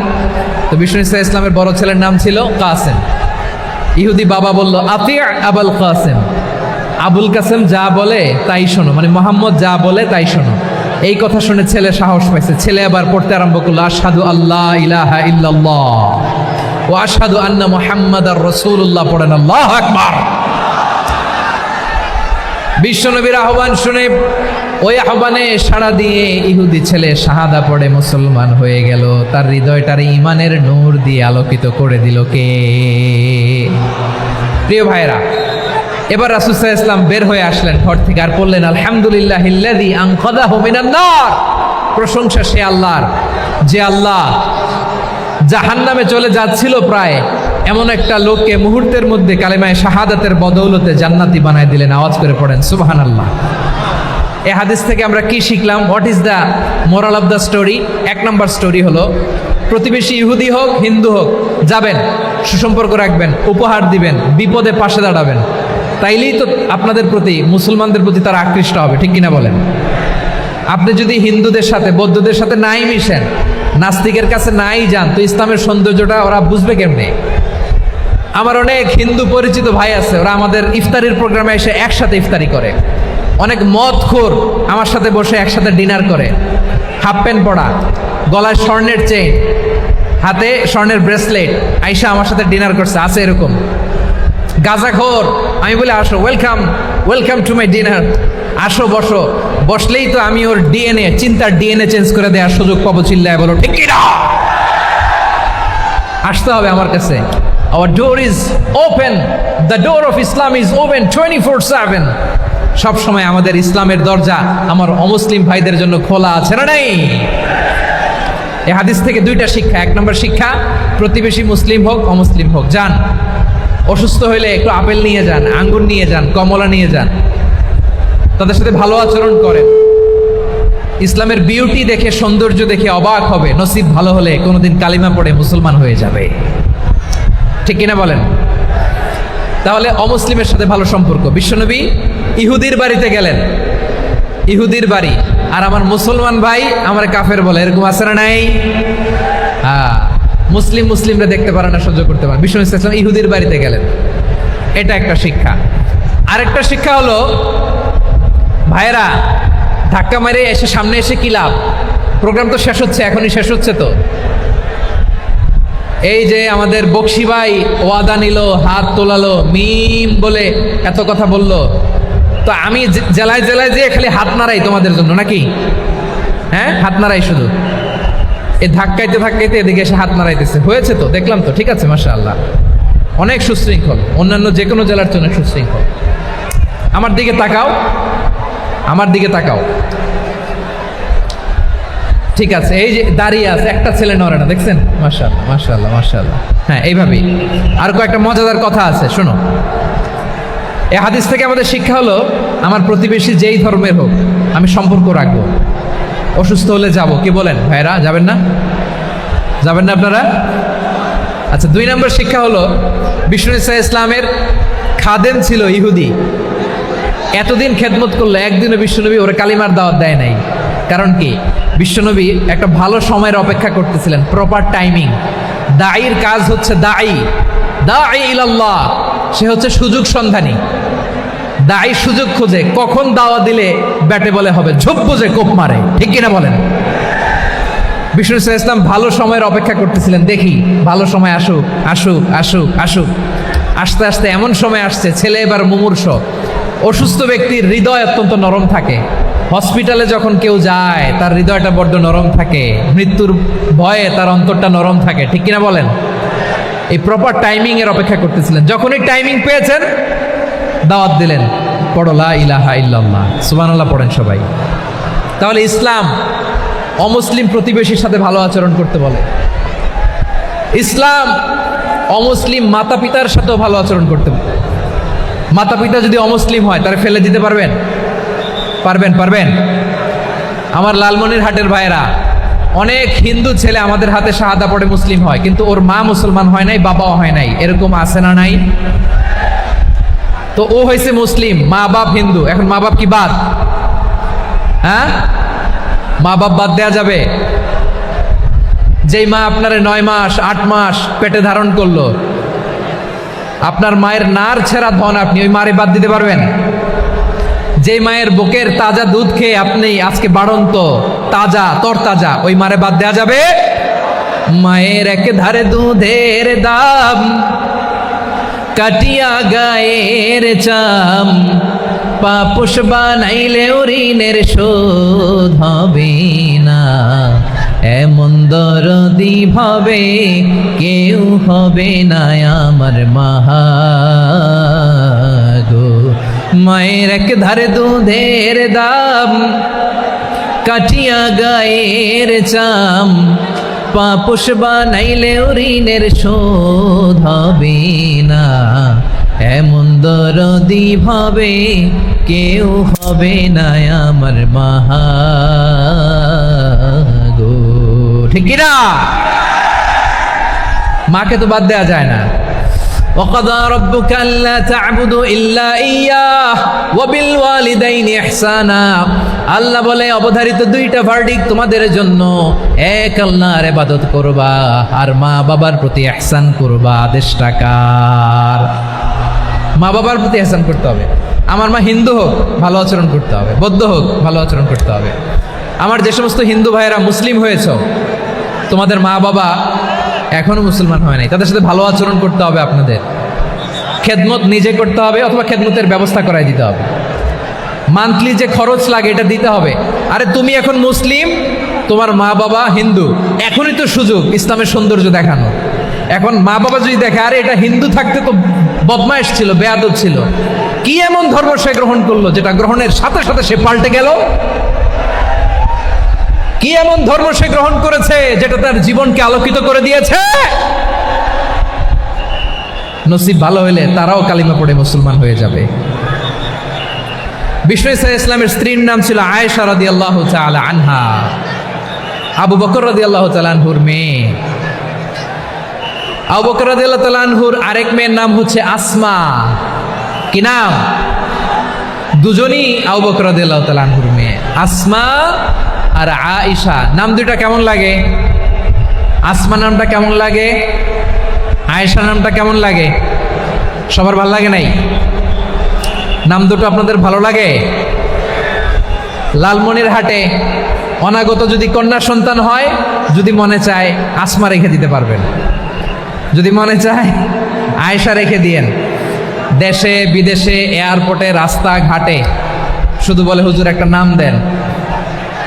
তো বিষ্ণু ইসলামের বড় ছেলের নাম ছিল কাসেম। ইহুদি বাবা বলল আতি আবুল কাসেম, আবুল কাসেম যা বলে তাই শোনো, মানে মোহাম্মদ যা বলে তাই শোনো। এই কথা শুনে ছেলে সাহস পাইছে, ছেলে আবার পড়তে আরম্ভ করলো আশহাদু আল্লাহ ইলাহা ইল্লাল্লাহ ওয়া আশহাদু আন্না মুহাম্মাদার রাসূলুল্লাহ, পড়েন আল্লাহু আকবার। বিশ্বনবীর আহ্বান শুনে ওই আহ্বানে সাড়া দিয়ে ইহুদি ছেলে শাহাদা পড়ে মুসলমান হয়ে গেল। তার হৃদয়টার ইমানের নূর দিয়ে আলোকিত করে দিল কে? প্রিয় ভাইরা, এবার রাসূল সাল্লাল্লাহু আলাইহি ওয়াসাল্লাম বের হয়ে আসলেন ঘর থেকে, আর বললেন আলহামদুলিল্লাহিল্লাযী আনকাযাহু মিনান নার, প্রশংসা সে আল্লাহর যে আল্লাহ জাহান্নামে চলে যাচ্ছিল প্রায় এমন একটা লোককে মুহূর্তের মধ্যে কালেমায়ে শাহাদাতের বদৌলতে জান্নাতি বানায় দিলেন। আওয়াজ করে পড়েন সুবহানাল্লাহ। এই হাদিস থেকে আমরা কি শিখলাম? What is the moral of the story? এক নম্বর স্টোরি হলো প্রতিবেশী ইহুদি হোক হিন্দু হোক, যাবেন, সুসম্পর্ক রাখবেন, উপহার দিবেন, বিপদে পাশে দাঁড়াবেন। তাইলেই তো আপনাদের প্রতি, মুসলমানদের প্রতি তারা আকৃষ্ট হবে, ঠিক কিনা বলেন? আপনি যদি হিন্দুদের সাথে বৌদ্ধদের সাথে নাই মিশেন, নাস্তিকের কাছে নাই যান, তো ইসলামের সৌন্দর্যটা ওরা বুঝবে কেমনে? আমার অনেক হিন্দু পরিচিত ভাই আছে, ওরা আমাদের ইফতারির প্রোগ্রামে এসে একসাথে ইফতারি করে। অনেক মদখোর আমার সাথে বসে একসাথে ডিনার করে, হাফ প্যান্ট পরা, গলায় স্বর্ণের চেইন, হাতে স্বর্ণের ব্রেসলেট, আইসা আমার সাথে ডিনার করছে, আছে এরকম। গাঁজাখোর, আমি বলি আসো, welcome welcome to my dinner, আসো বসো। বসলেই তো আমি ওর ডিএনএ, চিন্তার ডিএনএ চেঞ্জ করে দেওয়ার সুযোগ পাবো, চিল্লায় বলো ঠিক কিনা? আসতে হবে আমার কাছে। Our door is open. The door of Islam is open 24/7. সব সময় আমাদের ইসলামের দরজা আমার অমুসলিম ভাইদের জন্য খোলা আছে না নাই? এই হাদিস থেকে দুইটা শিক্ষা। এক নম্বর শিক্ষা, প্রতিবেশী মুসলিম হোক অমুসলিম হোক, যান, অসুস্থ হইলে একটু আপেল নিয়ে যান, আঙ্গুর নিয়ে যান, কমলা নিয়ে যান, তাদের সাথে ভালো আচরণ করেন। ইসলামের বিউটি দেখে, সৌন্দর্য দেখে অবাক হবে, নসিব ভালো হলে কোনোদিন কালিমা পড়ে মুসলমান হয়ে যাবে, ঠিক কিনা বলেন? তাহলে অমুসলিমের সাথে ভালো সম্পর্ক। বিশ্বনবী ইহুদির বাড়িতে গেলেন, ইহুদির বাড়ি, আর আমার মুসলমান ভাই আমার কাফের বলে, এরকম আছে না নাই? হ্যাঁ, মুসলিমরা দেখতে পারে না, সহ্য করতে পারে। বিশ্বনবী সাল্লাল্লাহু আলাইহি ওয়াসাল্লাম ইহুদির বাড়িতে গেলেন, এটা একটা শিক্ষা। আরেকটা শিক্ষা হলো, ভাইয়েরা, ধাক্কা মেরে এসে সামনে এসে কি লাভ? প্রোগ্রাম তো শেষ হচ্ছে, এখনই শেষ হচ্ছে তো। এই যে আমাদের বকশি ভাই ওয়াদা নিল, হাত তোলালো, মিম বলে এত কথা বললো, তো আমি জেলায় জেলায় যেয়ে খালি হাত নাড়াই তোমাদের জন্য নাকি? হ্যাঁ, হাত নাড়াই শুধু। এই ধাক্কাইতে ধাক্কাইতে এদিকে এসে হাত নাড়াইতেছে, হয়েছে তো, দেখলাম তো, ঠিক আছে, মাশাআল্লাহ, অনেক সুশৃঙ্খল, অন্যান্য যে কোনো জেলার জন্য সুশৃঙ্খল। আমার দিকে তাকাও, আমার দিকে তাকাও, ঠিক আছে। এই যে দাঁড়িয়ে আছে, একটা ছেলে নড়ে না, দেখছেন? মাশাআল্লাহ মাশাআল্লাহ মাশাআল্লাহ। হ্যাঁ, এইভাবেই। আর কয়েকটা মজাদার কথা আছে, শোনো। এই হাদিস থেকে আমাদের শিক্ষা হলো, আমার প্রতিবেশী যেই ধর্মের হোক আমি সম্পর্ক রাখবো। অসুস্থ হলে যাব, কি বলেন ভাইরা? যাবেন না? যাবেন না আপনারা? আচ্ছা, 2 নম্বর শিক্ষা হলো, বিষ্ণু ইসলামের খাদেম ছিল ইহুদি, এতদিন খেদমত করলো, একদিনও বিশ্বনবী ওরা কালিমার দাওয়াত দেয় নাই। কারণ কি? বিশ্বনবী একটা ভালো সময়ের অপেক্ষা করতেছিলেন, প্রপার টাইমিং। দাঈর কাজ হচ্ছে দাঈ ইলাল্লাহ, সে হচ্ছে সুযোগ সন্ধানী। দাঈ সুযোগ খোঁজে, কখন দাওয়া দিলে ব্যাটে বলে হবে, ঝোপ বুঝে কোপ মারে, ঠিক কিনা বলেন? বিষ্ণু ইসলাম ভালো সময়ের অপেক্ষা করতেছিলেন, দেখি ভালো সময় আসুক আসুক আসুক আসুক। আস্তে আস্তে এমন সময় আসছে, ছেলে এবার মুমূর্ষ। অসুস্থ ব্যক্তির হৃদয় অত্যন্ত নরম থাকে, হসপিটালে যখন কেউ যায় তার হৃদয়টা বড্ড নরম থাকে, মৃত্যুর ভয়ে তার অন্তরটা নরম থাকে, ঠিক কিনা বলেন? এই প্রপার টাইমিং এর অপেক্ষা করতেছিলেন। যখনই টাইমিং পেয়েছেন, দাওয়াত দিলেন, পড়ো লা ইলাহা ইল্লাল্লাহ, সুবহানাল্লাহ পড়েন সবাই। তাহলে ইসলাম অমুসলিম প্রতিবেশীর সাথে ভালো আচরণ করতে বলে। ইসলাম অমুসলিম মাতা পিতার সাথেও ভালো আচরণ করতে বলে। মাতা পিতা যদি অমুসলিম হয়, তারা ফেলে দিতে পারবেন? পারবেন? আমার লালমনিরহাটের ভাইয়েরা, অনেক হিন্দু ছেলে আমাদের হাতে শাহাদা পড়ে মুসলিম হয়, কিন্তু ওর মা মুসলমান হয় নাই, বাবাও হয় নাই, এরকম আছে না নাই? তো ও হয়েছে মুসলিম, মা বাপ হিন্দু, এখন মা বাপ কি বাদ? হ্যাঁ, মা বাপ বাদ দেয়া যাবে? যেই মা আপনারে 9 মাস 8 মাস পেটে ধারণ করলো, আপনার মায়ের নার ছেঁড়া ধন, আপনি ওই মারে বাদ দিতে পারবেন? যে মায়ের বুকের তাজা দুধ খেয়ে আপনি আজকে বাড়ন্ত তাজা তরতাজা, ওই মারে বাদ দেয়া যাবে? মায়ের এক ধারে দুধের দাম, কাটিয়া গায়ের চাম, পাপুষ বানাইলেও ঋণের শোধ হবে না, এমন দরদি ভাবে কেউ হবে না আমার মাহা গো। মায়ের এক ধারে দুধের দাম, কাটিয়া গায়ের চাম, পাপুষ বানাইলেও ঋণের শোধ হবে না, এমন দরদি ভাবে কেউ হবে না আমার মাহা গো, ঠিক কিনা? মাকে তো বাদ দেওয়া যায় না। وَقَضَى رَبُّكَ أَلَّا تَعْبُدُوا إِلَّا إِيَّاهُ وَبِالْوَالِدَيْنِ إِحْسَانًا। আল্লাহ বলে অবধারিত দুইটা ভার্ডিক তোমাদের জন্য, এক আল্লাহর ইবাদত করবা আর মা বাবার প্রতি ইহসান করবা। আদেশটা কার? মা বাবার প্রতি ইহসান করতে হবে। আমার মা হিন্দু হোক ভালো আচরণ করতে হবে, বৌদ্ধ হোক ভালো আচরণ করতে হবে। আমার যে সমস্ত হিন্দু ভাইয়েরা মুসলিম হয়েছ, তোমাদের মা বাবা এখনো মুসলমান হয় নাই, তাদের সাথে ভালো আচরণ করতে হবে। আপনাদের খেদমত নিজে করতে হবে অথবা খেদমতের ব্যবস্থা করাই দিতে হবে। মান্থলি যে খরচ লাগে এটা দিতে হবে। আরে তুমি এখন মুসলিম, তোমার মা বাবা হিন্দু, এখনই তো সুযোগ ইসলামের সৌন্দর্য দেখানো। এখন মা বাবা যদি দেখে আরে এটা হিন্দু থাকতে তো বদমাইশ ছিল, বেয়াদব ছিল, কি এমন ধর্ম সে গ্রহণ করলো যেটা গ্রহণের সাথে সাথে সে পাল্টে গেল? কি এমন ধর্ম সে গ্রহণ করেছে যেটা তার জীবনকে আলোকিত করে দিয়েছে? নসিব ভালো হলে তারাও কালিমা পড়ে মুসলমান হয়ে যাবে। বিষ্ণু ইসা ইসলামের স্ত্রীর নাম ছিল আয়েশা রাদিয়াল্লাহু তাআলা আনহা, আবু বকর রাদিয়াল্লাহু তাআলা আনহুর মেয়ে। আবু বকর রাদিয়াল্লাহু তাআলা আনহুর আরেক মেয়ের নাম হচ্ছে আসমা। কি নাম? দুজনই আবু বকর রাদিয়াল্লাহু তাআলা আনহুর মেয়ে, আসমা আর আয়েশা। নাম দুইটা কেমন লাগে? আসমা নামটা কেমন লাগে? আয়েশা নামটা কেমন লাগে? সবার ভালো লাগে নাই? নাম দুটো আপনাদের ভালো লাগে? লালমনিরহাটে অনাগত যদি কন্যা সন্তান হয়, যদি মনে চায় আসমা রেখে দিতে পারবেন, যদি মনে চায় আয়েশা রেখে দিয়েন। দেশে বিদেশে এয়ারপোর্টে রাস্তাঘাটে শুধু বলে হুজুর একটা নাম দেন,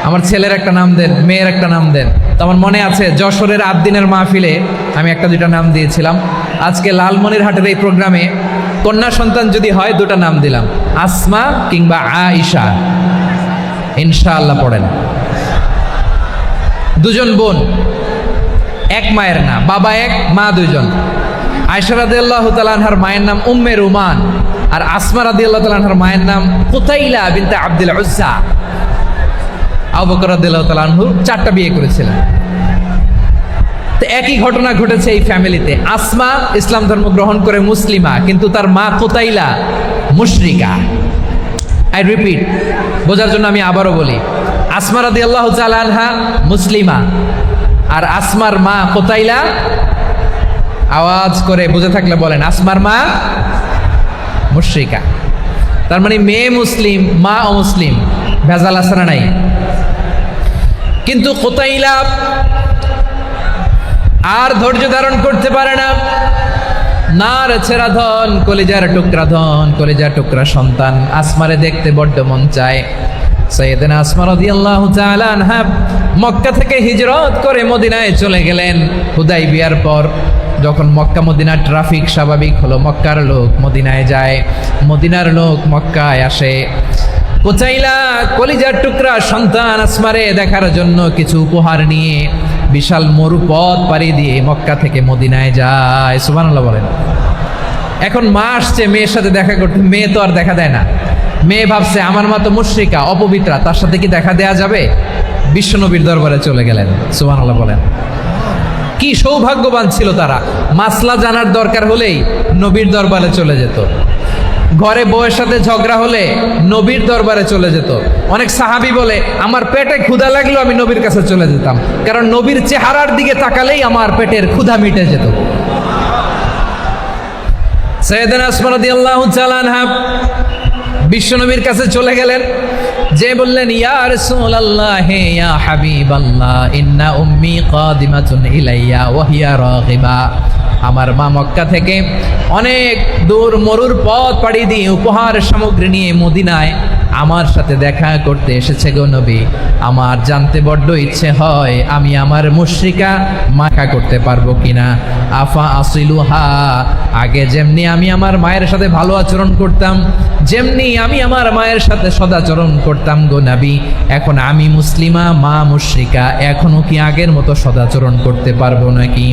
আমার ছেলের একটা নাম দেন, মেয়ের একটা নাম দেন। তো আমার মনে আছে যশোরের 8 দিনের মাহফিলে আমি একটা দুইটা নাম দিয়েছিলাম। আজকে লালমনিরহাটের এই প্রোগ্রামে কন্যা সন্তান যদি হয় দুটা নাম দিলাম, আসমা কিংবা আয়েশা। ইনশাআল্লাহ পড়েন। দুজন বোন, এক মায়ের না, বাবা এক মা দুইজন। আয়েশা রাদিয়াল্লাহু তাআলা আনহার মায়ের নাম উম্মে রুমান, আর আসমা রাদিয়াল্লাহু তাআলা আনহার মায়ের নাম কুতাইলা বিনতে আব্দুল উজ্জা। আবু বকর রাদিয়াল্লাহু তাআলা আনহু 4টা বিয়ে করেছিলেন। তো একই ঘটনা ঘটেছে এই ফ্যামিলিতে। আসমা ইসলাম ধর্ম গ্রহণ করে মুসলিমা, কিন্তু তার মা কুতাইলা মুশরিকা। আই রিপিট, বোঝার জন্য আমি আবারও বলি, আসমা রাদিয়াল্লাহু তাআলা আনহা মুসলিমা, আর আসমার মা কুতাইলা, আওয়াজ করে বুঝে থাকলে বলেন, আসমার মা মুশরিকা। তার মানে মেয়ে মুসলিম, মা অমুসলিম। ভেজাল আছে না নাই? কিন্তু কুতাইলা আর ধৈর্য ধারণ করতে পারে না। নার ছেঁড়া ধন, কলিজার টুকরা ধন, কলিজার টুকরা সন্তান আসমারে দেখতে বড্ড মন চায়। সাইয়েদনা আসমা রাদিয়াল্লাহু তাআলা আনহা মক্কা থেকে হিজরত করে মদিনায় চলে গেলেন হুদাইবিয়ার পর। যখন মক্কা মদিনার ট্রাফিক স্বাভাবিক হলো, মক্কার লোক মদিনায় যায়, মদিনার লোক মক্কায় আসে। কুতাইলা কলিজার টুকরা সন্তান আসমারে দেখার জন্য কিছু উপহার নিয়ে বিশাল মরুপথ পাড়ি দিয়ে মক্কা থেকে মদিনায় যায়। সুবহানাল্লাহ বলেন। এখন মা আসছে মেয়ের সাথে দেখা করতে, মেয়ে তো আর দেখা দেয় না। মেয়ে ভাবছে আমার মা তো মুশরিকা, অপবিত্রা, তার সাথে কি দেখা দেয়া যাবে? বিশ্বনবীর দরবারে চলে গেলেন। সুবহানাল্লাহ বলেন। কি সৌভাগ্যবান ছিল তারা, মাসলা জানার দরকার হলেই নবীর দরবারে চলে যেত। ঘরে বউয়ের সাথে ঝগড়া হলে নবীর দরবারে চলে যেত। অনেক সাহাবী বলে আমার পেটে ক্ষুধা লাগলো আমি নবীর কাছে চলে যেতাম, কারণ নবীর চেহারার দিকে তাকালেই আমার পেটের ক্ষুধা মিটে যেত। সাইয়েদনা আসমা রাদিয়াল্লাহু তাআলা আনহা বিশ্বনবীর কাছে চলে গেলেন, যে বললেন ইয়া রাসূলুল্লাহ ইয়া হাবিবাল্লাহ ইন্না উম্মি কাদিমাতুন ইলাইয়া ওয়া হিয়া রাগিবা। আমার মা মক্কা থেকে অনেক দূর মরুর পথ পাড়ি দিয়ে উপহার সামগ্রী নিয়ে মদিনায় আমার সাথে দেখা করতে এসেছে গো নবী। আমার জানতে বড্ড ইচ্ছে হয় আমি আমার মুশরিকা মাখা করতে পারবো কিনা। আফা আসিলুহা, আগে যেমনি আমি আমার মায়ের সাথে ভালো আচরণ করতাম, যেমনি আমি আমার মায়ের সাথে সদাচরণ করতাম গো নবী, এখন আমি মুসলিমা, মা মুশরিকা, এখনো কি আগের মতো সদাচরণ করতে পারবো নাকি?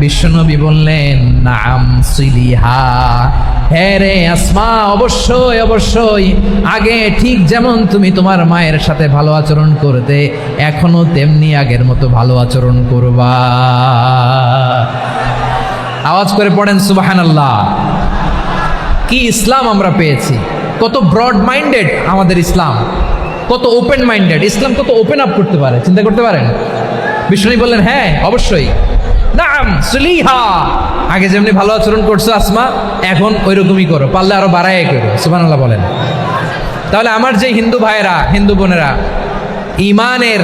বিশ্বনবী বললেন নাম সিলিহা, হ্যাঁ রে আসমা, অবশ্যই অবশ্যই, আগে ঠিক যেমন তুমি তোমার মায়ের সাথে ভালো আচরণ করতে, এখনো তেমনি আগের মতো ভালো আচরণ করবা। আওয়াজ করে পড়েন সুবহানাল্লাহ। কি ইসলাম আমরা পেয়েছি, কত ব্রড মাইন্ডেড আমাদের ইসলাম, কত ওপেন মাইন্ডেড ইসলাম, কত ওপেন আপ করতে পারে, চিন্তা করতে পারেন। বিষ্ণু বললেন হ্যাঁ অবশ্যই, নাম সুলিহা, আগে যেমনি ভালো আচরণ করছো আসমা, এখন ওইরকমই করো, পারলে আরো বাড়ায় করো। সুবহানাল্লাহ বলেন। তাহলে আমার যে হিন্দু ভাইয়েরা, হিন্দু বোনেরা, ইমানের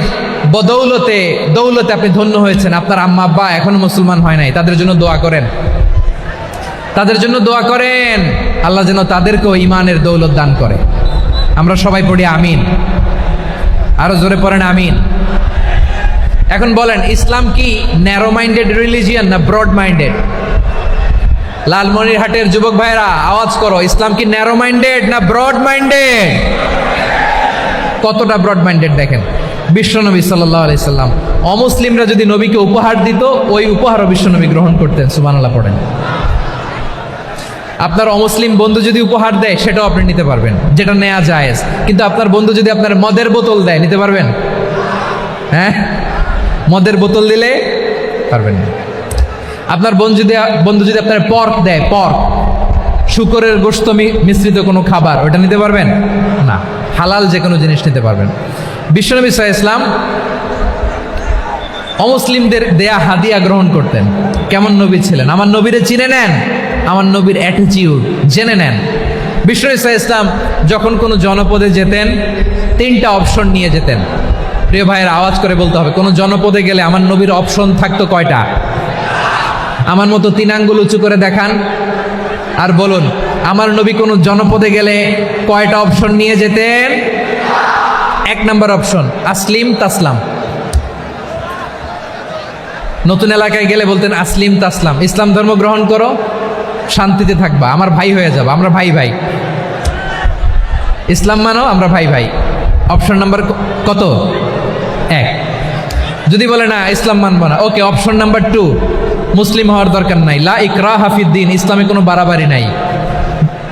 দৌলতে আপনি ধন্য হয়েছেন, আপনার আম্মা আব্বা এখনো মুসলমান হয় নাই, তাদের জন্য দোয়া করেন, তাদের জন্য দোয়া করেন, আল্লাহ যেন তাদেরকেও ইমানের দৌলত দান করে। আমরা সবাই পড়ি আমিন, আরো জোরে পড়েন আমিন। এখন বলেন, ইসলাম কি ন্যারো মাইন্ডেড রিলিজিয়ান না ব্রড মাইন্ডেড? লালমনিরহাটের যুবক ভাইরা আওয়াজ করো, ইসলাম কি ন্যারো মাইন্ডেড না ব্রড মাইন্ডেড? কতটা ব্রড মাইন্ডেড দেখেন। বিশ্বনবী সাল্লাল্লাহু আলাইহি সাল্লাম অমুসলিমরা যদি নবীকে উপহার দিত, ওই উপহারও বিশ্বনবী গ্রহণ করতেন। সুবহানাল্লাহ পড়েন। আপনার অমুসলিম বন্ধু যদি উপহার দেয়, সেটাও আপনি নিতে পারবেন, যেটা নেওয়া জায়েজ। কিন্তু আপনার বন্ধু যদি আপনার মদের বোতল দেয়, নিতে পারবেন? হ্যাঁ, মদের বোতল দিলে পারবেন না। আপনার বন্ধু যদি আপনার পর্ক দেয়, পর্ক, শুকরের গোশত মিশ্রিত কোনো খাবার, ওটা নিতে পারবেন না। হালাল যে কোনো জিনিস নিতে পারবেন। বিশ্বনবী সাল্লাল্লাহু আলাইহি ওয়াসাল্লাম অমুসলিমদের দেয়া হাদিয়া গ্রহণ করতেন। কেমন নবী ছিলেন? আমার নবীরে চিনে নেন, আমার নবীর অ্যাটিটিউড জেনে নেন। বিশ্বনবী সাল্লাল্লাহু আলাইহি ওয়াসাল্লাম যখন কোনো জনপদে যেতেন, 3টা অপশন নিয়ে যেতেন। প্রিয় ভাইয়ের আওয়াজ করে বলতে হবে, কোনো জনপদে গেলে আমার নবীর অপশন থাকতো কয়টা? আমার মতো 3 আঙ্গুল উঁচু করে দেখান আর বলুন, আমার নবী কোনো জনপদে গেলে কয়টা অপশন নিয়ে যেতেন? 1 নম্বর অপশন আসলিম তাসলাম। নতুন এলাকায় গেলে বলতেন আসলিম তাসলাম, ইসলাম ধর্ম গ্রহণ করো, শান্তিতে থাকবা, আমার ভাই হয়ে যাবো, আমরা ভাই ভাই, ইসলাম মানো, আমরা ভাই ভাই। অপশন নাম্বার কত? 1। যদি বলে না ইসলাম মানবো না, ওকে, অপশন নাম্বার 2, মুসলিম হওয়ার দরকার নাই, লা ইকরাহা ফিদ্দিন, ইসলামে কোনো বাড়াবাড়ি নাই।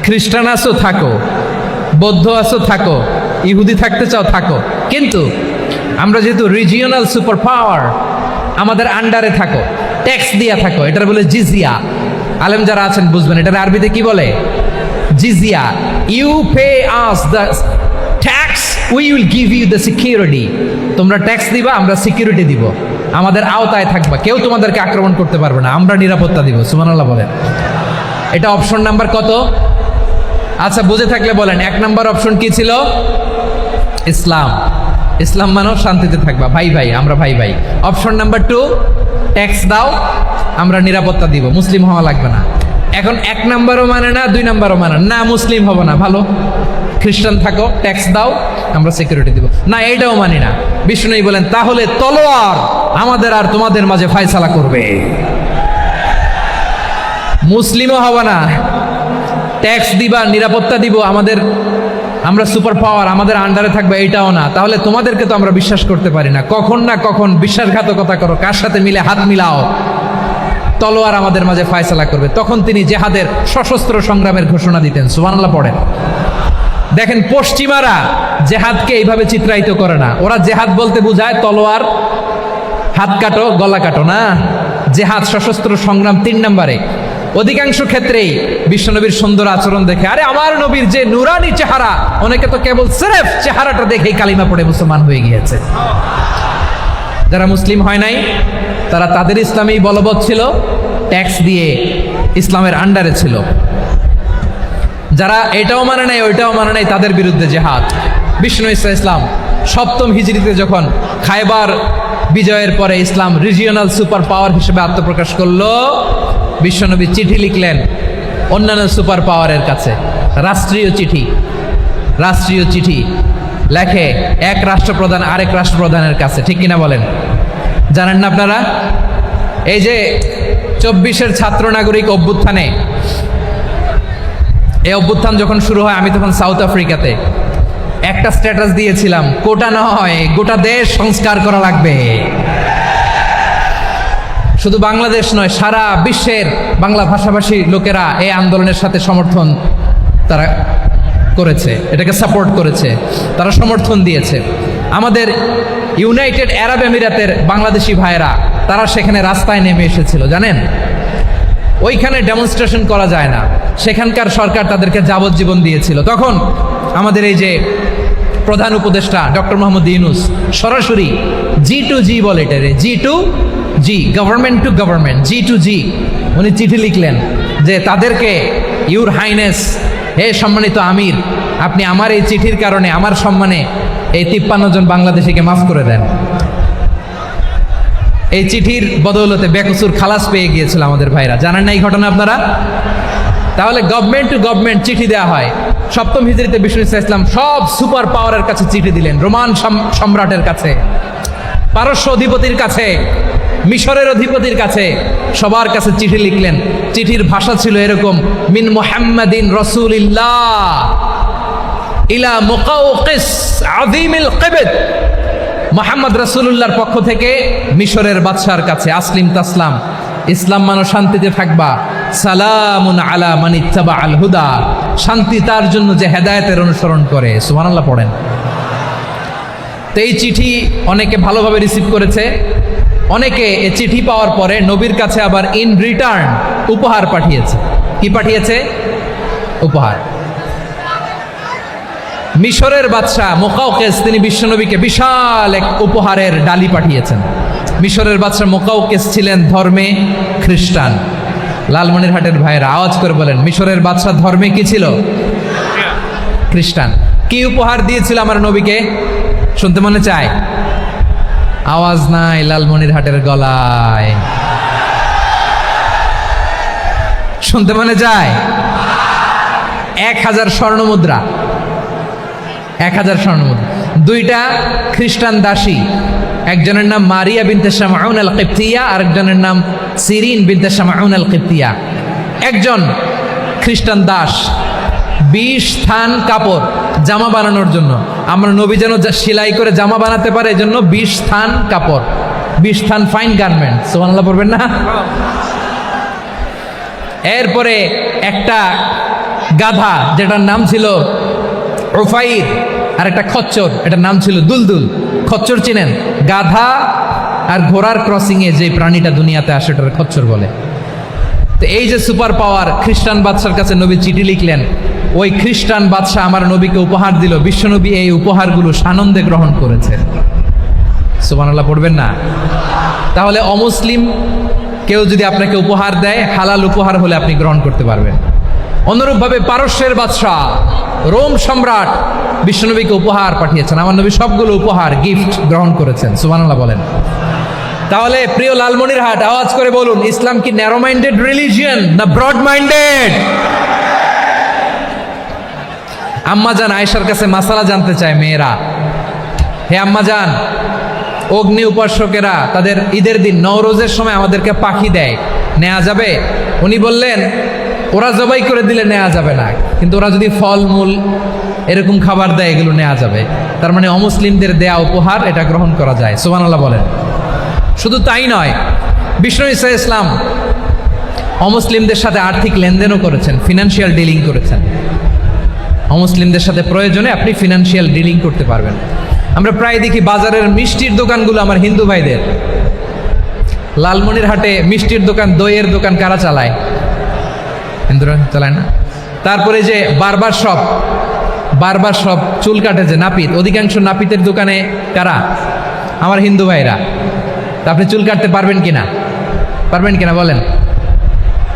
খ্রিস্টান আছো থাকো, বৌদ্ধ আছো থাকো, ইহুদি থাকতে চাও থাকো, কিন্তু আমরা যেহেতু রিজিওনাল সুপার পাওয়ার, আমাদের আন্ডারে থাকো, ট্যাক্স দিয়া থাকো, এটার বলে জিজিয়া। আলেম যারা আছেন বুঝবেন, এটার আরবিতে কি বলে? জিজিয়া। You pay us the tax, we will give you the security. তোমরা ট্যাক্স দিবা, আমরা সিকিউরিটি দিব, আমাদের আওতায় থাকবা, কেউ তোমাদেরকে আক্রমণ করতে পারবে না, আমরা নিরাপত্তা দিব। সুবহানাল্লাহ বলেন। এটা অপশন নাম্বার কত? আচ্ছা, বুঝে থাকলে বলেন, 1 নম্বর অপশন কি ছিল? ইসলাম। ইসলাম মানো, শান্তিতে থাকবা, ভাই ভাই, আমরা ভাই ভাই। অপশন নাম্বার 2, ট্যাক্স দাও, আমরা নিরাপত্তা দিব, মুসলিম হওয়া লাগবে না। এখন 1 নম্বরও মানে না, 2 নম্বরও মানে না, মুসলিম হব না, ভালো, খ্রিস্টান থাকো, ট্যাক্স দাও, আমরা সিকিউরিটি দিব না, এইটাও মানি না। বিষ্ণু বলেন, তাহলে তলোয়ার আমাদের আর তোমাদের মাঝে ফয়সালা করবে। মুসলিমও হব না, ট্যাক্স দিবা, নিরাপত্তা দিব, আমরা সুপার পাওয়ার, আমাদের আন্ডারে থাকবে, এইটাও না। তাহলে তোমাদেরকে তো আমরা বিশ্বাস করতে পারি না, কখন না কখন বিশ্বাসঘাতকতা করো, কার সাথে মিলে হাত মিলাও, তলোয়ার আমাদের মাঝে ফয়সালা করবে। তখন তিনি জেহাদের সশস্ত্র সংগ্রামের ঘোষণা দিতেন। সুবহানাল্লাহ পড়েন। দেখেন, পশ্চিমারা জেহাদকে এইভাবে চিত্রায়িত করে না। ওরা জেহাদ বলতে বোঝায় তলোয়ার, হাত কাটো, গলা কাটো, না, জেহাদ সশস্ত্র সংগ্রাম 3 নম্বরে। অধিকাংশ ক্ষেত্রেই বিশ্বনবীর সুন্দর আচরণ দেখে, আরে আমার নবীর যে নুরানি চেহারা, অনেকে তো কেবল সিরেফ চেহারাটা দেখেই কালিমা পড়ে মুসলমান হয়ে গিয়েছে। যারা মুসলিম হয় নাই, তারা তাদের ইসলামেই বলবৎ ছিল, ট্যাক্স দিয়ে ইসলামের আন্ডারে ছিল। যারা এটাও মানে নাই, ওইটাও মানে নাই, তাদের বিরুদ্ধে জেহাদ। বিষ্ণু ইসলাম 7ম হিজরিতে যখন খায়বার বিজয়ের পরে ইসলাম রিজিওনাল সুপার পাওয়ার হিসেবে আত্মপ্রকাশ করলো, বিশ্বনবী চিঠি লিখলেন অন্যান্য সুপার পাওয়ারের কাছে, রাষ্ট্রীয় চিঠি লেখে এক রাষ্ট্রপ্রধান আরেক রাষ্ট্রপ্রধানের কাছে, ঠিক কিনা বলেন? জানেন না আপনারা? এই যে 24-এর ছাত্র নাগরিক অভ্যুত্থানে, এই অভ্যুত্থান যখন শুরু হয়, আমি তখন সাউথ আফ্রিকাতে, একটা স্ট্যাটাস দিয়েছিলাম, কোটা নয়, গোটা দেশ সংস্কার করা লাগবে। শুধু বাংলাদেশ নয়, সারা বিশ্বের বাংলা ভাষাভাষী লোকেরা এই আন্দোলনের সাথে সমর্থন তারা করেছে, এটাকে সাপোর্ট করেছে, তারা সমর্থন দিয়েছে। আমাদের ইউনাইটেড আরব আমিরাতের বাংলাদেশি ভাইয়েরা, তারা সেখানে রাস্তায় নেমে এসেছিল, জানেন? ওইখানে ডেমনস্ট্রেশন করা যায় না, সেখানকার সরকার তাদেরকে যাবজ্জীবন দিয়েছিল। তখন আমাদের এই যে প্রধান উপদেষ্টা ডক্টর মোহাম্মদ ইউনূস সরাসরি G2G বলে এটারে, G2G, government to government, G2G, উনি চিঠি লিখলেন যে তাদেরকে, ইউর হাইনেস, হে সম্মানিত আমির, আপনি আমার এই চিঠির কারণে আমার সম্মানে এই 53 জন বাংলাদেশিকে মাফ করে দেন। এই চিঠির বদৌলতে বেকসুর খালাস পেয়ে গিয়েছিল আমাদের ভাইরা, জানেন না এই ঘটনা আপনারা? তাহলে গভর্নমেন্ট টু গভর্নমেন্ট চিঠি দেওয়া হয়। সপ্তম হিজরিতে বিষ্ণু ইসলাম সব সুপার পাওয়ারের কাছে চিঠি দিলেন, রোমান সম্রাটের কাছে, পারস্য অধিপতির কাছে, মিশরের অধিপতির কাছে, সবার কাছে চিঠি লিখলেন। চিঠির ভাষা ছিল এরকম, মিন মুহাম্মাদিন রাসূলিল্লাহ ইলা মুকাওকিস আযীমিল কিবত, মুহাম্মদ রাসূলুল্লাহর পক্ষ থেকে মিশরের বাদশার কাছে, আসলিম তাসলাম, ইসলাম মানো শান্তিতে থাকবা, সালামুন আলা মান ইত্তাবা আল হুদা, শান্তি তার জন্য যে হেদায়েতের অনুসরণ করে। সুবহানাল্লাহ পড়েন। তো এই চিঠি অনেকে ভালোভাবে রিসিভ করেছে, অনেকে এই চিঠি পাওয়ার পরে নবীর কাছে আবার ইন রিটার্ন উপহার পাঠিয়েছে। কি পাঠিয়েছে? উপহার। মিশরের বাদশাহ মুকাওকিস তিনি বিশ্বনবীকে বিশাল এক উপহারের ডালি পাঠিয়েছেন। মিশরের বাদশাহ মুকাওকিস ছিলেন ধর্মে খ্রিস্টান। লালমনিরহাটের ভাইয়েরা আওয়াজ করে বলেন, মিশরের বাদশাহ ধর্মে কি ছিল? খ্রিস্টান। কি উপহার দিয়েছিল আমার নবীকে? শুনতে মনে চায়? আওয়াজ নাই লালমনিরহাটের গলায়, শুনতে মনে চায়? 1000 স্বর্ণমুদ্রা, 1000 স্বর্ণমুদ্রা। 2টা খ্রিস্টান দাসী, একজনের নাম মারিয়া বিনতে শামউন আল কিবতিয়া, আরেকজনের নাম সিরিন বিনতে শামউন আল কিবতিয়া। একজন খ্রিস্টান দাস 20 থান কাপড় জামা বানানোর জন্য, আমরা নবী যেন সেলাই করে জামা বানাতে পারে এজন্য 20 থান কাপড়, 20 থান ফাইন গার্মেন্ট। সুবহানাল্লাহ পড়বেন না? এরপরে একটা গাধা যেটার নাম ছিল উফাইর, আর একটা খচ্চর, এটার নাম ছিল দুলদুল। খচ্চর চিনেন? গাধা আর ঘোড়ার ক্রসিং এ যে প্রাণীটা দুনিয়াতে আসে ওটার খচ্চর বলে। তো এই যে সুপার পাওয়ার খ্রিস্টান বাদশার কাছে নবী চিঠি লিখলেন, ওই খ্রিস্টান বাদশাহ আমার নবীকে উপহার দিল। বিশ্বনবী এই উপহারগুলো সানন্দে গ্রহণ করেছে। সুবহানাল্লাহ পড়বেন না? তাহলে অমুসলিম কেউ যদি আপনাকে উপহার দেয়, হালাল উপহার হলে আপনি গ্রহণ করতে পারবেন। অনুরূপভাবে পারস্যের বাদশাহ, রোম সম্রাট বিশ্বনবীকে উপহার পাঠিয়েছেন, আমার নবী সবগুলো উপহার গিফট গ্রহণ করেছেন। সুবহানাল্লাহ বলেন। তাহলে প্রিয় লালমনিরহাট, আওয়াজ করে বলুন, ইসলাম কি ন্যারো মাইন্ডেড রিলিজিয়ন না ব্রড মাইন্ডেড? আম্মাজান আয়েশার কাছে মাসালা জানতে চায় মেয়েরা, হে আম্মাজান, অগ্নি উপাসকেরা তাদের ঈদের দিন নওরোজের সময় আমাদেরকে পাখি দেয়, নেওয়া যাবে? উনি বললেন, ওরা জবাই করে দিলে নেওয়া যাবে না, কিন্তু ওরা যদি ফলমূল এরকম খাবার দেয় এগুলো নেওয়া যাবে। তার মানে অমুসলিমদের দেয়া উপহার এটা গ্রহণ করা যায়। সুবহানাল্লাহ বলেন। শুধু তাই নয়, বিষ্ণু ঈসা ইসলাম অমুসলিমদের সাথে আর্থিক লেনদেনও করেছেন, ফিনান্সিয়াল ডিলিং করেছেন। অমুসলিমদের সাথে প্রয়োজনে আপনি ফিনান্সিয়াল ডিলিং করতে পারবেন। আমরা প্রায় দেখি বাজারের মিষ্টির দোকানগুলো আমার হিন্দু ভাইদের। লালমনিরহাটে মিষ্টির দোকান, দইয়ের দোকান কারা চালায়? হিন্দুরা চালায় না? তারপরে যে বারবার শপ, চুল কাটে যে নাপিত, অধিকাংশ নাপিতের দোকানে কারা? আমার হিন্দু ভাইরা। তা আপনি চুল কাটতে পারবেন কিনা? পারবেন কিনা বলেন?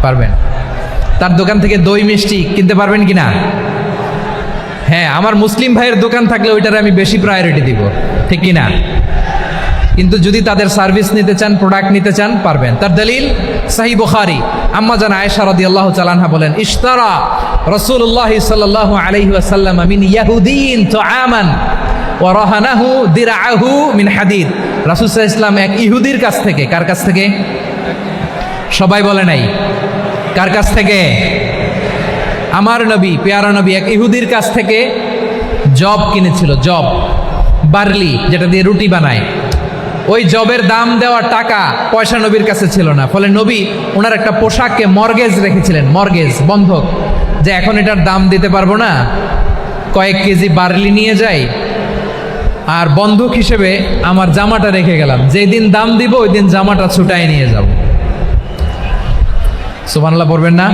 পারবেন। তার দোকান থেকে দই মিষ্টি কিনতে পারবেন কিনা? হ্যাঁ, আমার মুসলিম ভাইয়ের দোকান থাকলে ওইটারে আমি বেশি প্রায়োরিটি দিব, ঠিক কিনা? কিন্তু যদি তাদের সার্ভিস নিতে চান, প্রোডাক্ট নিতে চান, পারবেন। তার দলিল সহিহ বুখারী, আম্মা জান আয়েশা রাদিয়াল্লাহু তাআলা আনহা বলেন, ইশতারা রাসূলুল্লাহ সাল্লাল্লাহু আলাইহি ওয়াসাল্লাম মিন ইয়াহুদিন তুআমান ওয়া রাহানাহু দিরআহু মিন হাদিদ। রাসূল সাল্লাল্লাহু আলাইহি ওয়াসাল্লাম এক ইহুদির কাছ থেকে, কার কাছ থেকে? সবাই বলে নাই কার কাছ থেকে? আমার নবী, পেয়ারা নবী এক ইহুদির কাছ থেকে জব কিনেছিল। জব, বার্লি, যেটা দিয়ে রুটি বানায়। ওই জবের দাম দেওয়ার টাকা পয়সা নবীর কাছে ছিল না, ফলে নবী ওনার একটা পোশাককে মর্গেজ রেখেছিলেন, মর্গেজ, বন্ধক, যে এখন এটার দাম দিতে পারবো না, কয়েক কেজি বার্লি নিয়ে যাই আর বন্ধক হিসেবে আমার জামাটা রেখে গেলাম, যেদিন দাম দিব ওই দিন জামাটা ছুটায় নিয়ে যাব। সুবহানাল্লাহ পড়বেন না?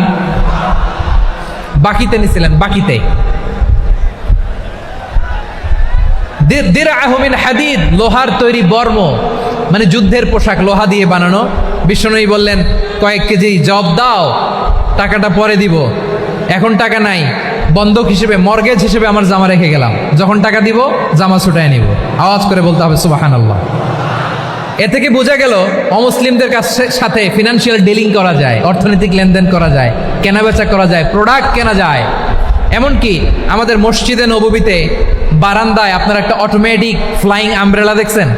বাকিতে নিছিলেন, বাকিতে। দিরআহু মিন হাদিদ, লোহার তৈরি বর্ম, মানে যুদ্ধের পোশাক, লোহা দিয়ে বানানো। বিশ্বনবী বললেন, কয়েক কেজি জব দাও, টাকাটা পরে দিব, এখন টাকা নাই, বন্ধক হিসেবে, মর্গেজ হিসেবে আমার জামা রেখে গেলাম, যখন টাকা দিব জামা ছুটায় নিব। আওয়াজ করে বলতে হবে সুবহানাল্লাহ। এ থেকে বোঝা গেল অমুসলিমদের সাথে ফিনান্সিয়াল ডিলিং করা যায়, অর্থনৈতিক লেনদেন করা যায়, কেনাবেচা করা যায়, প্রোডাক্ট কেনা যায়। এমনকি আমাদের মসজিদে নববীতে বারান্দায় আপনারা একটা অটোমেটিক ফ্লাইং আমব্রেলা দেখছেন?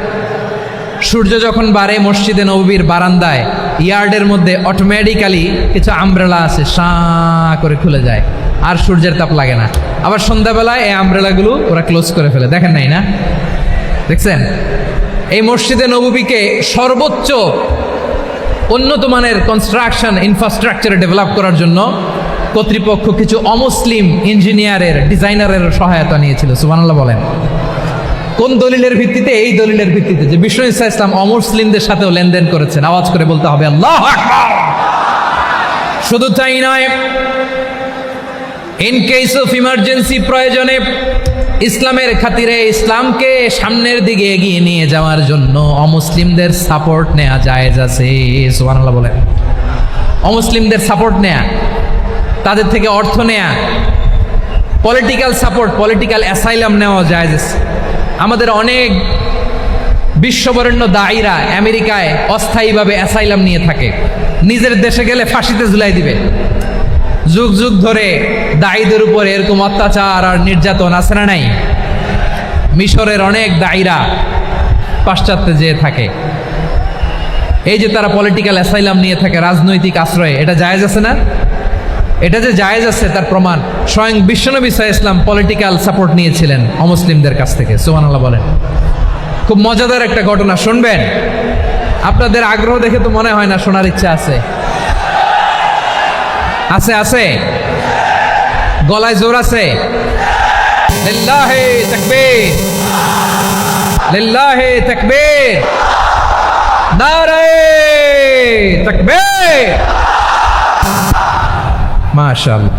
সূর্য যখন বাড়ে মসজিদে নববীর বারান্দায় ইয়ার্ডের মধ্যে অটোমেটিক্যালি কিছু আমব্রেলা আছে, সাঁ করে খুলে যায়, আর সূর্যের তাপ লাগে না। আবার সন্ধ্যাবেলায় এই আমব্রেলাগুলো ওরা ক্লোজ করে ফেলে, দেখেন নাই না? দেখছেন? এই মসজিদে নববীকে সর্বোচ্চ উন্নত মানের কনস্ট্রাকশন ইনফ্রাস্ট্রাকচারে ডেভেলপ করার জন্য কর্তৃপক্ষ কিছু অমুসলিম ইঞ্জিনিয়ারের, ডিজাইনারের সহায়তা নিয়েছিল। সুবহানাল্লাহ বলেন। কোন দলিলের ভিত্তিতে? এই দলিলের ভিত্তিতে যে বিষ্ণু ঈসা ইসলাম অমুসলিমদের সাথেও লেনদেন করেছেন। আওয়াজ করে বলতে হবে আল্লাহু আকবার। শুধু তাই নয়, ইন কেস অফ ইমার্জেন্সি, প্রয়োজনে ইসলামের খাতিরে, ইসলামকে সামনের দিকে এগিয়ে নিয়ে যাওয়ার জন্য অমুসলিমদের সাপোর্ট নেওয়া জায়েজ আছে। সুবহানাল্লাহ বলেন। অমুসলিমদের সাপোর্ট নেয়া, তাদের থেকে অর্থ নেয়া, পলিটিক্যাল সাপোর্ট, পলিটিক্যাল অ্যাসাইলাম নেওয়া জায়েজ আছে। আমাদের অনেক বিশ্ববরেণ্য দায়ীরা আমেরিকায় অস্থায়ীভাবে অ্যাসাইলাম নিয়ে থাকে, নিজের দেশে গেলে ফাঁসিতে ঝুলাই দিবে। যুগ যুগ ধরে দায়ীদের উপর এরকম অত্যাচার আর নির্যাতন আছে না নাই? মিশরের অনেক দায়ীরা পাশ্চাত্যে যেয়ে থাকে, এই যে তারা পলিটিক্যাল অ্যাসাইলাম নিয়ে থাকে, রাজনৈতিক আশ্রয়ে, এটা জায়েজ আছে না? এটা যে জায়েজ আছে তার প্রমাণ স্বয়ং বিশ্বনবী সাল্লাল্লাহু আলাইহি ওয়াসাল্লাম পলিটিক্যাল সাপোর্ট নিয়েছিলেন অমুসলিমদের কাছ থেকে। সুবহানাল্লাহ বলেন। খুব মজাদার একটা ঘটনা শুনবেন, আপনাদের আগ্রহ দেখে তো মনে হয় না শোনার ইচ্ছা আছে। আছে আছে, গলায় জোর আছে। লিল্লাহি তাকবীর, লিল্লাহি তাকবীর, নারে তাকবীর। মাশাআল্লাহ।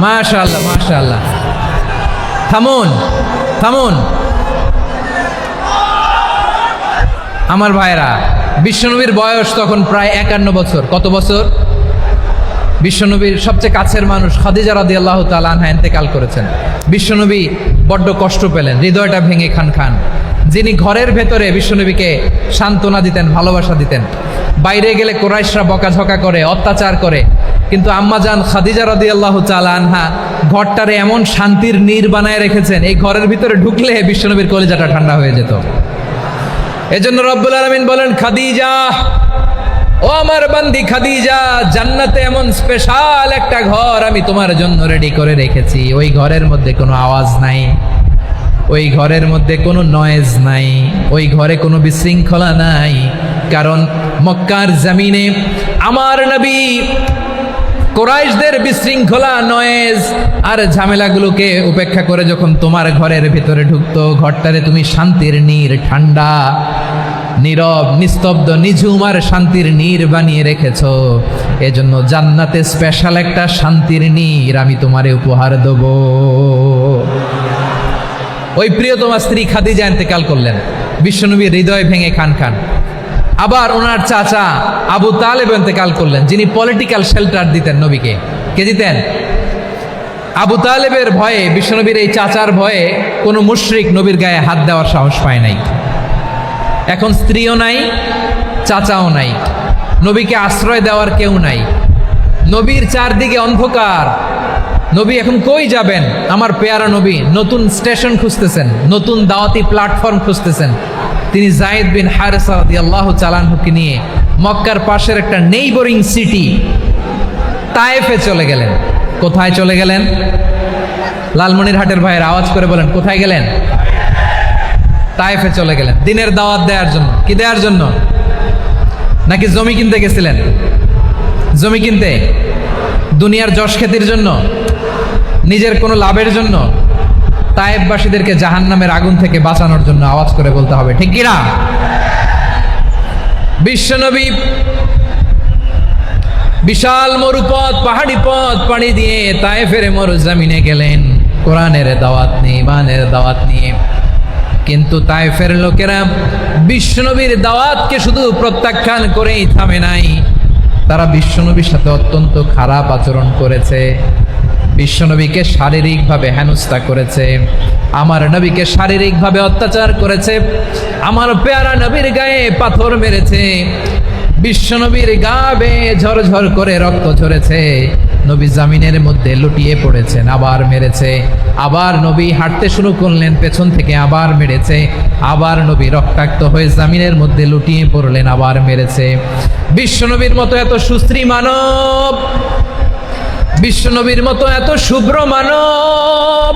মাশাআল্লাহ মাশাআল্লাহ। থামুন থামুন আমার ভাইরা। বিশ্বনবীর বয়স তখন প্রায় 51 বছর। কত বছর? বিশ্বনবীর সবচেয়ে কাছের মানুষ খাদিজা রাদিয়াল্লাহু তাআলা আনহা ইন্তেকাল করেছেন। বিশ্বনবী বড্ড কষ্ট পেলেন, হৃদয়টা ভেঙে খান খান। যিনি ঘরের ভেতরে বিশ্বনবীকে সান্ত্বনা দিতেন, ভালোবাসা দিতেন, বাইরে গেলে কুরাইশরা বকাঝকা করে, অত্যাচার করে, কিন্তু আম্মাজান খাদিজা রাদিয়াল্লাহু তাআলা আনহা ঘরটারে এমন শান্তির নীড় বানায় রেখেছেন, এই ঘরের ভিতরে ঢুকলে বিশ্বনবীর কলিজাটা ঠান্ডা হয়ে যেত। এজন্য রব্বুল আলামিন বলেন, খাদিজা, ও আমার বান্দি খাদিজা, জান্নাতে এমন স্পেশাল একটা ঘর আমি তোমার জন্য রেডি করে রেখেছি। ওই ঘরের মধ্যে কোনো আওয়াজ নাই, ওই ঘরের মধ্যে কোনো নয়েজ নাই, ওই ঘরে কোনো বিশৃঙ্খলা নাই। কারণ মক্কার জমিনে আমার নবী কুরাইশদের বিশৃঙ্খলা, নয়েজ আর ঝামেলাগুলোকে উপেক্ষা করে যখন তোমার ঘরের ভিতরে ঢুকতো, ঘরটারে তুমি শান্তির নীড়, ঠান্ডা, নীরব, নিস্তব্ধ, নিঝুম আর শান্তির নীড় বানিয়ে রেখেছ। এজন্য জান্নাতে স্পেশাল একটা শান্তির নীড় আমি তোমারে উপহার দেব। ওই প্রিয়তমা স্ত্রী খাদিজা ইন্তেকাল করলেন, বিশ্বনবীর হৃদয় ভেঙে খান খান। আবার ওনার চাচা আবু তালেব ইন্তেকাল করলেন, যিনি পলিটিক্যাল শেল্টার দিতেন নবীকে। কে দিতেন? আবু তালেবের ভয়ে, বিশ্বনবীর এই চাচার ভয়ে কোনো মুশরিক নবীর গায়ে হাত দেওয়ার সাহস পায় নাই। এখন স্ত্রীও নাই, চাচাও নাই, নবীকে আশ্রয় দেওয়ার কেউ নাই। নবীর চারদিকে অন্ধকার। নবী এখন কই যাবেন? আমার পেয়ারা নবী নতুন স্টেশন খুঁজতেছেন, নতুন দাওয়াতি প্ল্যাটফর্ম খুঁজতেছেন। তিনি যায়েদ বিন হারেসা রাদিয়াল্লাহু তাআলা আনহুকে নিয়ে মক্কার পাশের একটা নেইবরিং সিটি তায়েফে চলে গেলেন। কোথায় চলে গেলেন? লালমনিরহাটের ভাইয়ের আওয়াজ করে বলেন, কোথায় গেলেন? তায়েফে চলে গেলেন দিনের দাওয়াত দেওয়ার জন্য। কি দেওয়ার জন্য? নাকি জমি কিনতে গেছিলেন? জমি কিনতে, দুনিয়ার যশ খ্যাতির জন্য, নিজের কোনো লাভের জন্য? তায়েফবাসীদেরকে জাহান্নামের আগুন থেকে বাঁচানোর জন্য। আওয়াজ করে বলতে হবে, ঠিক কিনা? বিশ্বনবী বিশাল মরুপথ, পাহাড়ি পথ পাড়ি দিয়ে তায়েফের মরুজমিনে গেলেন কোরআনের দাওয়াত নিয়ে, ইমানের দাওয়াত নিয়ে। কিন্তু তায়েফের লোকেরা বিশ্বনবীর দাওয়াতকে শুধু প্রত্যাখ্যান করেই থামে নাই, তারা বিশ্বনবীর সাথে অত্যন্ত খারাপ আচরণ করেছে। বিশ্বনবীকে শারীরিকভাবে হেনস্থা করেছে, আমার নবীকে শারীরিকভাবে অত্যাচার করেছে, আমার পেয়ারা নবীর গায়ে পাথর মেরেছে, বিশ্বনবীর গা বেয়ে ঝরঝর করে রক্ত ঝরেছে, নবী জামিনের মধ্যে লুটিয়ে পড়েছেন, আবার মেরেছে, আবার নবী হাঁটতে শুরু করলেন, পেছন থেকে আবার মেরেছে, আবার নবী রক্তাক্ত হয়ে জামিনের মধ্যে লুটিয়ে পড়লেন, আবার মেরেছে। বিশ্বনবীর মতো এত সুশ্রী মানব, বিশ্বনবীর মতো এত শুভ্র মানব,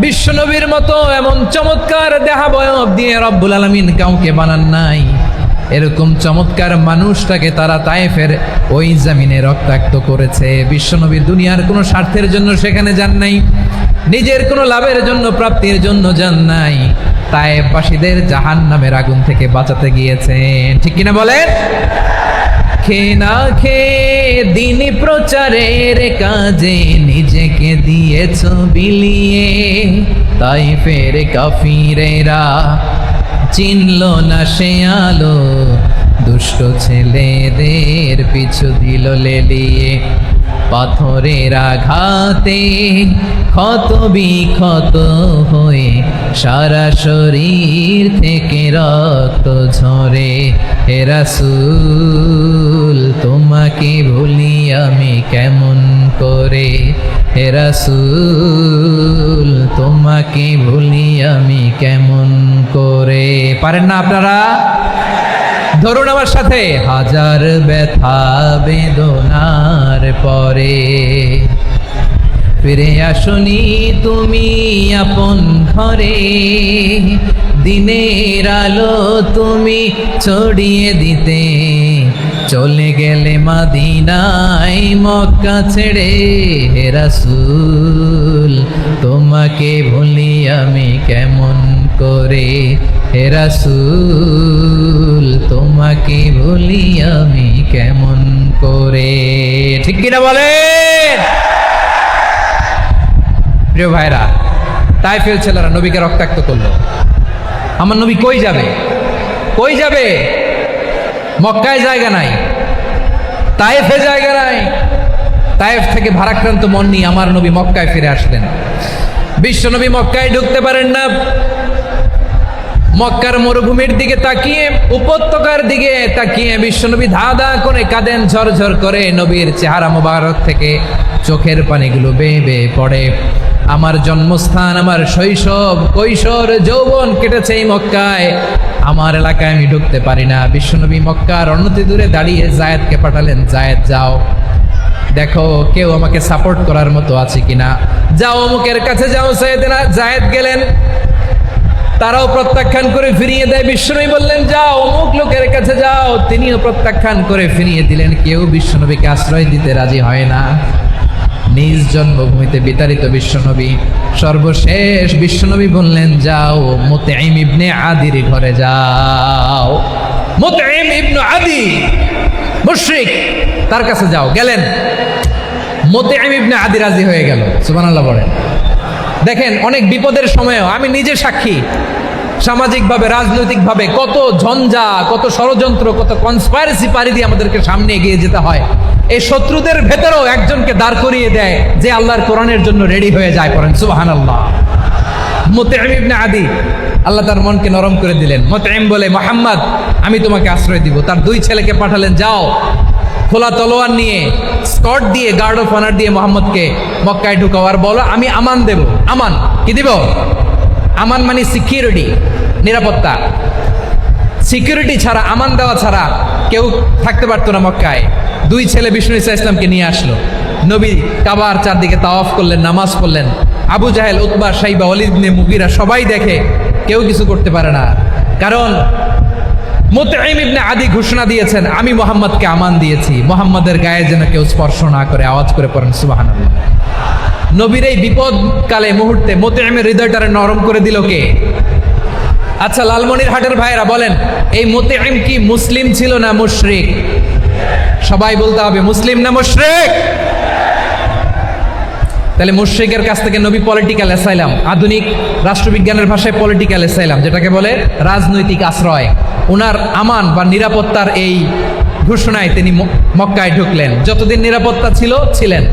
বিশ্বনবীর মতো এমন চমৎকার দেহাবয়ব দিয়ে রব্বুল আলামিন কাউকে বানান নাই। এরকম চমৎকার মানুষটাকে তারা তায়েফের ওই জমিনে রক্তাক্ত করেছে। বিশ্বনবী দুনিয়ার কোনো স্বার্থের জন্য সেখানে যান নাই, নিজের কোনো লাভের জন্য, প্রাপ্তির জন্য যান নাই, তায়েফবাসীদের জাহান্নামের আগুন থেকে বাঁচাতে গিয়েছেন। ঠিক কিনা বলেন? খেয়ে না খেয়ে দিন প্রচারের কাজে নিজেকে দিয়েছ বিলিয়ে, তায়েফের কাফিরেরা চিনল না সে আলো, দুষ্ট ছেলেদের পিছু দিল লেলিয়ে, পাথরের আঘাতে ক্ষত বিক্ষত হয়ে সারা শরীর থেকে রক্ত ঝরে। হে রাসূল তোমাকে ভুলি আমি কেমন করে, হে রাসূল তোমাকে ভুলি আমি কেমন করে। পারেন না আপনারা? ধরুন আমার সাথে, হাজার ব্যথা বেদনার পরে ফিরে আসনি তুমি আপন ঘরে, দিনের আলো তুমি ছড়িয়ে দিতে চলে গেলে মদিনায় মক্কা ছেড়ে। হে রাসূল তোমাকে ভুলি আমি কেমন করে, হে রাসূল তোমাকে ভুলি আমি কেমন করে। ঠিক কিনা বলেন? প্রিয় ভাইরা, তায়েফের ছেলেরা নবীকে রক্তাক্ত করলো। আমার নবী কই যাবে? কই যাবে? মক্কায় জায়গা নাই, তায়েফে জায়গা নাই। তায়েফ থেকে ভারাক্রান্ত মন নিয়ে আমার নবী মক্কায় ফিরে আসলেন। বিশ্ব নবী মক্কায় ঢুকতে পারেন না। মক্কার মরুভূমির দিকে তাকিয়ে, উপত্যকার দিকে তাকিয়ে বিশ্বনবী ধা ধা করে কাঁদেন, ঝরঝর করে নবীর চেহারা মোবারক থেকে চোখের পানিগুলো বেয়ে বেয়ে পড়ে। আমার জন্মস্থান, আমার শৈশব, কৈশোর, যৌবন কেটেছে এই মক্কায়, আমার এলাকায় আমি ঢুকতে পারি না। বিশ্বনবী মক্কার অনতি দূরে দাঁড়িয়ে জায়েদকে পাঠালেন, জায়েদ যাও দেখো কেউ আমাকে সাপোর্ট করার মতো আছে কিনা, যাও অমুকের কাছে যাও। জায়েদ গেলেন, তারাও প্রত্যাখ্যান করে ফিরিয়ে দেয়। বিশ্বনবী বললেন যাও অমুক লোকের কাছে যাও, তিনিও প্রত্যাখ্যান করে ফিরিয়ে দিলেন। কেউ বিশ্বনবীকে আশ্রয় দিতে রাজি হয় না। নিজ জন্মভূমিতে বিতাড়িত বিশ্বনবী, সর্বশেষ বিশ্বনবী বললেন যাও মুতঈম ইবনে আদির ঘরে যাও। মুতঈম ইবনে আদি মুশরিক, তার কাছে যাও। গেলেন, মুতঈম ইবনে আদি রাজি হয়ে গেল। সুবহানাল্লাহ বলেন। দেখেন, অনেক বিপদের সময়ও আমি নিজে সাক্ষী, সামাজিকভাবে, রাজনৈতিকভাবে কত ঝঞ্ঝা, কত ষড়যন্ত্র, কত কনস্পাইরেসি পাড়ি দিয়ে আমাদেরকে সামনে এগিয়ে যেতে হয়। এই শত্রুদের ভেতরেও একজনকে দাঁড় করিয়ে দেয় যে আল্লাহর কোরআনের জন্য রেডি হয়ে যায়। পড়েন সুবহানাল্লাহ। মুতঈম ইবনে আদি, আল্লাহ তার মনকে নরম করে দিলেন। মুতঈম বলে, মুহাম্মদ আমি তোমাকে আশ্রয় দিব। তার দুই ছেলেকে পাঠালেন, যাও খোলা তলোয়ার নিয়ে, স্কট দিয়ে, গার্ড অফ অনার দিয়ে মোহাম্মদকে মক্কায় ঢুকাও, আর বলো আমি আমান দেব। আমান কি দিব? আমান মানে সিকিউরিটি, নিরাপত্তা। সিকিউরিটি ছাড়া, আমান দেওয়া ছাড়া কেউ থাকতে পারতো না মক্কায়। দুই ছেলে বিষ্ণু ইসা ইসলামকে নিয়ে আসলো। নবী কাবার চারদিকে তাওয়াফ করলেন, নামাজ পড়লেন। আবু জাহেল, উতবা, সাইবা, ওয়ালিদ ইবনে মুগীরা সবাই দেখে, কেউ কিছু করতে পারে না। কারণ মুতঈম ইবনে আদি ঘোষণা দিয়েছেন, আমি মুহাম্মদকে আমান দিয়েছি, মুহাম্মাদের গায়ে যেন কেউ স্পর্শ না করে। আওয়াজ করে পড়েন সুবহানাল্লাহ। নবীর এই বিপদকালে মুহূর্তে মুতঈমের হৃদয়টারে নরম করে দিল কে? আচ্ছা, লালমনিরহাটের ভাইয়েরা বলেন, এই মুতঈম কি মুসলিম ছিল না মুশরিক? সবাই বলতে হবে, মুসলিম না মুশরিক? তাহলে মুশরিকের কাছ থেকে নবী পলিটিক্যাল অ্যাসাইলাম, আধুনিক রাষ্ট্রবিজ্ঞানের ভাষায় পলিটিক্যাল অ্যাসাইলাম, যেটাকে বলে রাজনৈতিক আশ্রয়, ওনার আমান বা নিরাপত্তার এই ঘোষণায় তিনি মক্কায় ঢুকলেন। যতদিন নিরাপত্তা ছিলেন।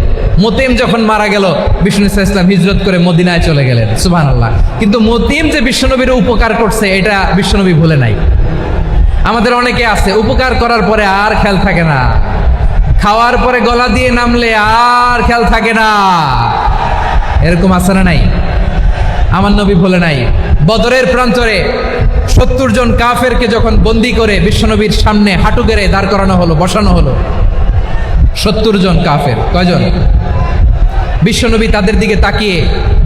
মুতিম যখন মারা গেল, বিষ্ণু ইসলাম হিজরত করে মদিনায় চলে গেলেন। সুবহানাল্লাহ। কিন্তু মুতিম যে বিশ্বনবীর উপকার করছে, এটা বিশ্বনবী ভুলে নাই। আমাদের অনেকে আছে, উপকার করার পরে আর খেয়াল থাকে না, খাওয়ার পরে গলা দিয়ে নামলে আর খেয়াল থাকে না। এরকম আছে না নাই? আমার নবী ভুলে নাই। বদরের প্রান্তরে 70 জন কাফেরকে যখন বন্দি করে বিশ্বনবীর সামনে হাঁটু গেড়ে দাঁড় করানো হলো, বসানো হলো, 70 জন কাফের। কয়জন? বিশ্বনবী তাদের দিকে তাকিয়ে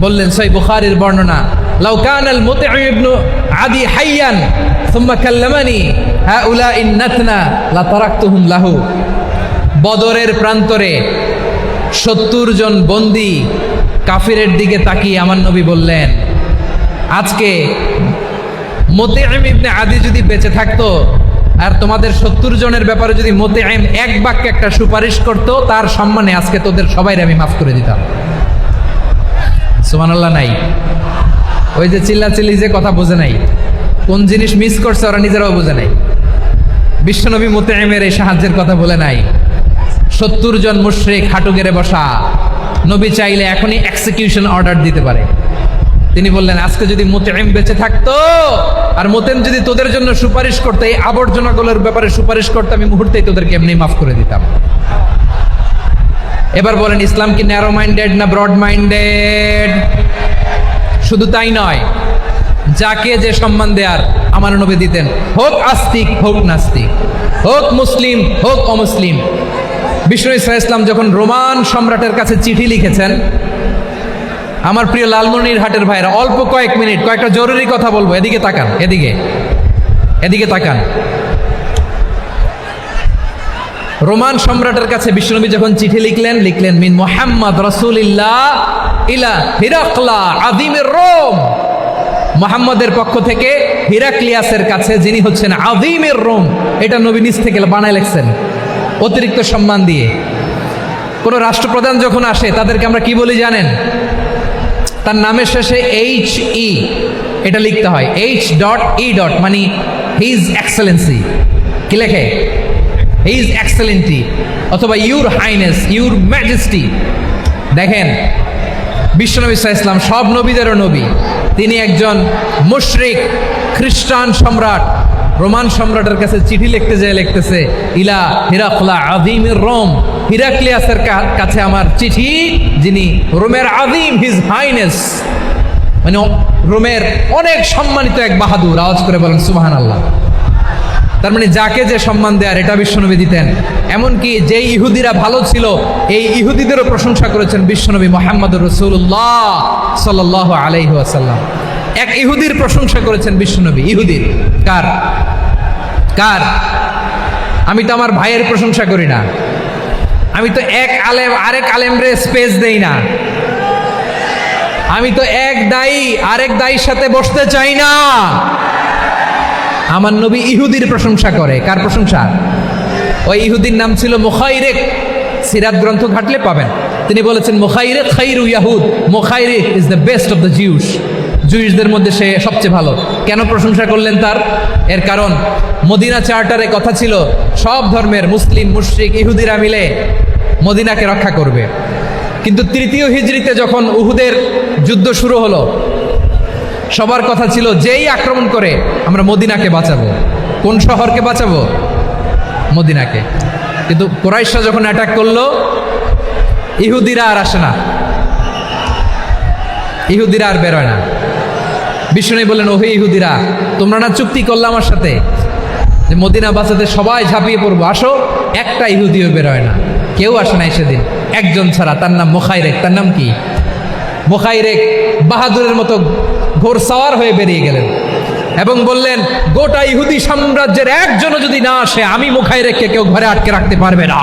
বললেন, সহিহ বুখারীর বর্ণনা, লাউ কানাল মুতঈম ইবনু আদি হাইয়ান সুম্মা কাল্লামানি হাউলাইন নাতনা লা তারাকতুহুম লাহু। বদরের প্রান্তরে 70 জন বন্দি কাফিরের দিকে তাকিয়ে আমার নবী বললেন, আজকে মুতঈম ইবনে আদি যদি বেঁচে থাকতো আর তোমাদের 70 জনের ব্যাপারে যদি মুতঈম এক বাক্যে একটা সুপারিশ করতো, তার সম্মানে আজকে তোদের সবাইকে আমি মাফ করে দিতাম। সুবহানাল্লাহ। নাই ওই যে চিল্লাচিল্লি যে কথা বোঝে নাই, কোন জিনিস মিস করছে ওরা নিজেরাও বোঝে নাই। বিশ্বনবী মুতঈমের এই সাহায্যের কথা বলে নাই। 70 জন মুশরিক হাঁটু গেড়ে বসা, নবী চাইলে এখনই এক্সিকিউশন অর্ডার দিতে পারে। তিনি বললেন, আজকে যদি মুতঈম বেঁচে থাকতো আর মুতঈম যদি তোদের জন্য সুপারিশ করতো, এই আবর্জনাগুলোর ব্যাপারে সুপারিশ করতো, আমি মুহূর্তেই তোদেরকে এমনি মাফ করে দিতাম। এবার বলেন, ইসলাম কি ন্যারো মাইন্ডেড না ব্রড মাইন্ডেড? শুধু তাই নয়, যাকে যে সম্মান দেয়ার আমার নবী দিতেন, হোক আস্তিক হোক নাস্তিক, হোক মুসলিম হোক অমুসলিম। বিষ্ণু ইসলাম যখন রোমান সম্রাটের কাছে চিঠি লিখেছেন, আমার প্রিয় লালমনিরহাটের ভাইরা, অল্প কয়েক মিনিট কয়েকটা জরুরি কথা বলবো, এদিকে তাকান, এদিকে তাকান। রোমান সম্রাটের কাছে বিশ্বনবী যখন চিঠি লিখলেন মিন মুহাম্মদ রাসূলিল্লাহ ইলা হিরাকলা আযীমির রোম, মুহাম্মদের পক্ষ থেকে হিরাক্লিয়াসের কাছে, যিনি হচ্ছেন আযীমির রোম। এটা নবী নিজ থেকে বানায় লিখছেন, অতিরিক্ত সম্মান দিয়ে। কোন রাষ্ট্রপ্রধান যখন আসে তাদেরকে আমরা কি বলি জানেন? তার নামের শেষে HE এটা লিখতে হয়, H.E. মানে হিজ এক্সেলেন্সি। কি লেখে? হিজ এক্সেলেন্টি, অথবা ইউর হাইনেস, ইউর ম্যাজেস্টি। দেখেন, বিশ্বনবী সাল্লাল্লাহু আলাইহি ওয়াসাল্লাম সব নবীদেরও নবী, তিনি একজন মুশরিক খ্রিস্টান সম্রাট রোমান সম্রাটের কাছে চিঠি লিখতে যেয়ে লিখতেছে, ইলা হিরাকলা আযীমির রোম, হিরাক্লিয়াসের কাছে আমার চিঠি, যিনি রোমের আযীম, হিজ হাইনেস, মানে রোমের অনেক সম্মানিত এক বাহাদুর। আওয়াজ করে বলেন সুবহানাল্লাহ। তার মানে যাকে যে সম্মান দেয়ার, এটা বিশ্বনবী দিতেন। এমনকি যেই ইহুদিরা ভালো ছিল, এই ইহুদিদেরও প্রশংসা করেছেন বিশ্বনবী মুহাম্মদুর রাসূলুল্লাহ সাল্লাল্লাহু আলাইহি ওয়াসাল্লাম। এক ইহুদির প্রশংসা করেছেন বিশ্বনবী। ইহুদির কার? আমি তো আমার ভাইয়ের প্রশংসা করি না, আমি তো এক আলেম আরেক আলেমরে স্পেস দেই না, আমি তো এক দায়ী আরেক দায়ীর সাথে বসতে চাই না। আমার নবী ইহুদির প্রশংসা করে। কার প্রশংসা? ওই ইহুদির নাম ছিল মুখাইরেক। সিরাত গ্রন্থ ঘাটলে পাবেন। তিনি বলেছেন, মুখাইরেক খাইরু ইয়াহুদ, Mukhayriq is the best of the Jews. জুইশদের মধ্যে সে সবচেয়ে ভালো। কেন প্রশংসা করলেন তার? এর কারণ মদিনা চার্টারে কথা ছিল, সব ধর্মের মুসলিম, মুশরিক, ইহুদিরা মিলে মদিনাকে রক্ষা করবে। কিন্তু 3য় হিজরিতে যখন উহুদের যুদ্ধ শুরু হলো, সবার কথা ছিল, যেই আক্রমণ করে আমরা মদিনাকে বাঁচাবো। কোন শহরকে বাঁচাবো? মদিনাকে। কিন্তু কুরাইশরা যখন অ্যাটাক করলো, ইহুদিরা আর আসে না, ইহুদিরা আর বেরোয় না। বিষ্ণু বললেন, ওহে ইহুদিরা, তোমরা না চুক্তি করলে আমার সাথে যে মদিনা বাঁচাতে সবাই ঝাঁপিয়ে পড়বো, আসো। একটা ইহুদিও বেরোয় না, কেউ আসে নাই সেদিন। একজন ছাড়া, তার নাম মুখাইরেক। তার নাম কি? মুখাইরেক বাহাদুরের মতো ঘোড়সাওয়ার হয়ে বেরিয়ে গেলেন এবং বললেন, গোটা ইহুদি সাম্রাজ্যের একজনও যদি না আসে, আমি মুখাইরেককে কেউ ঘরে আটকে রাখতে পারবে না।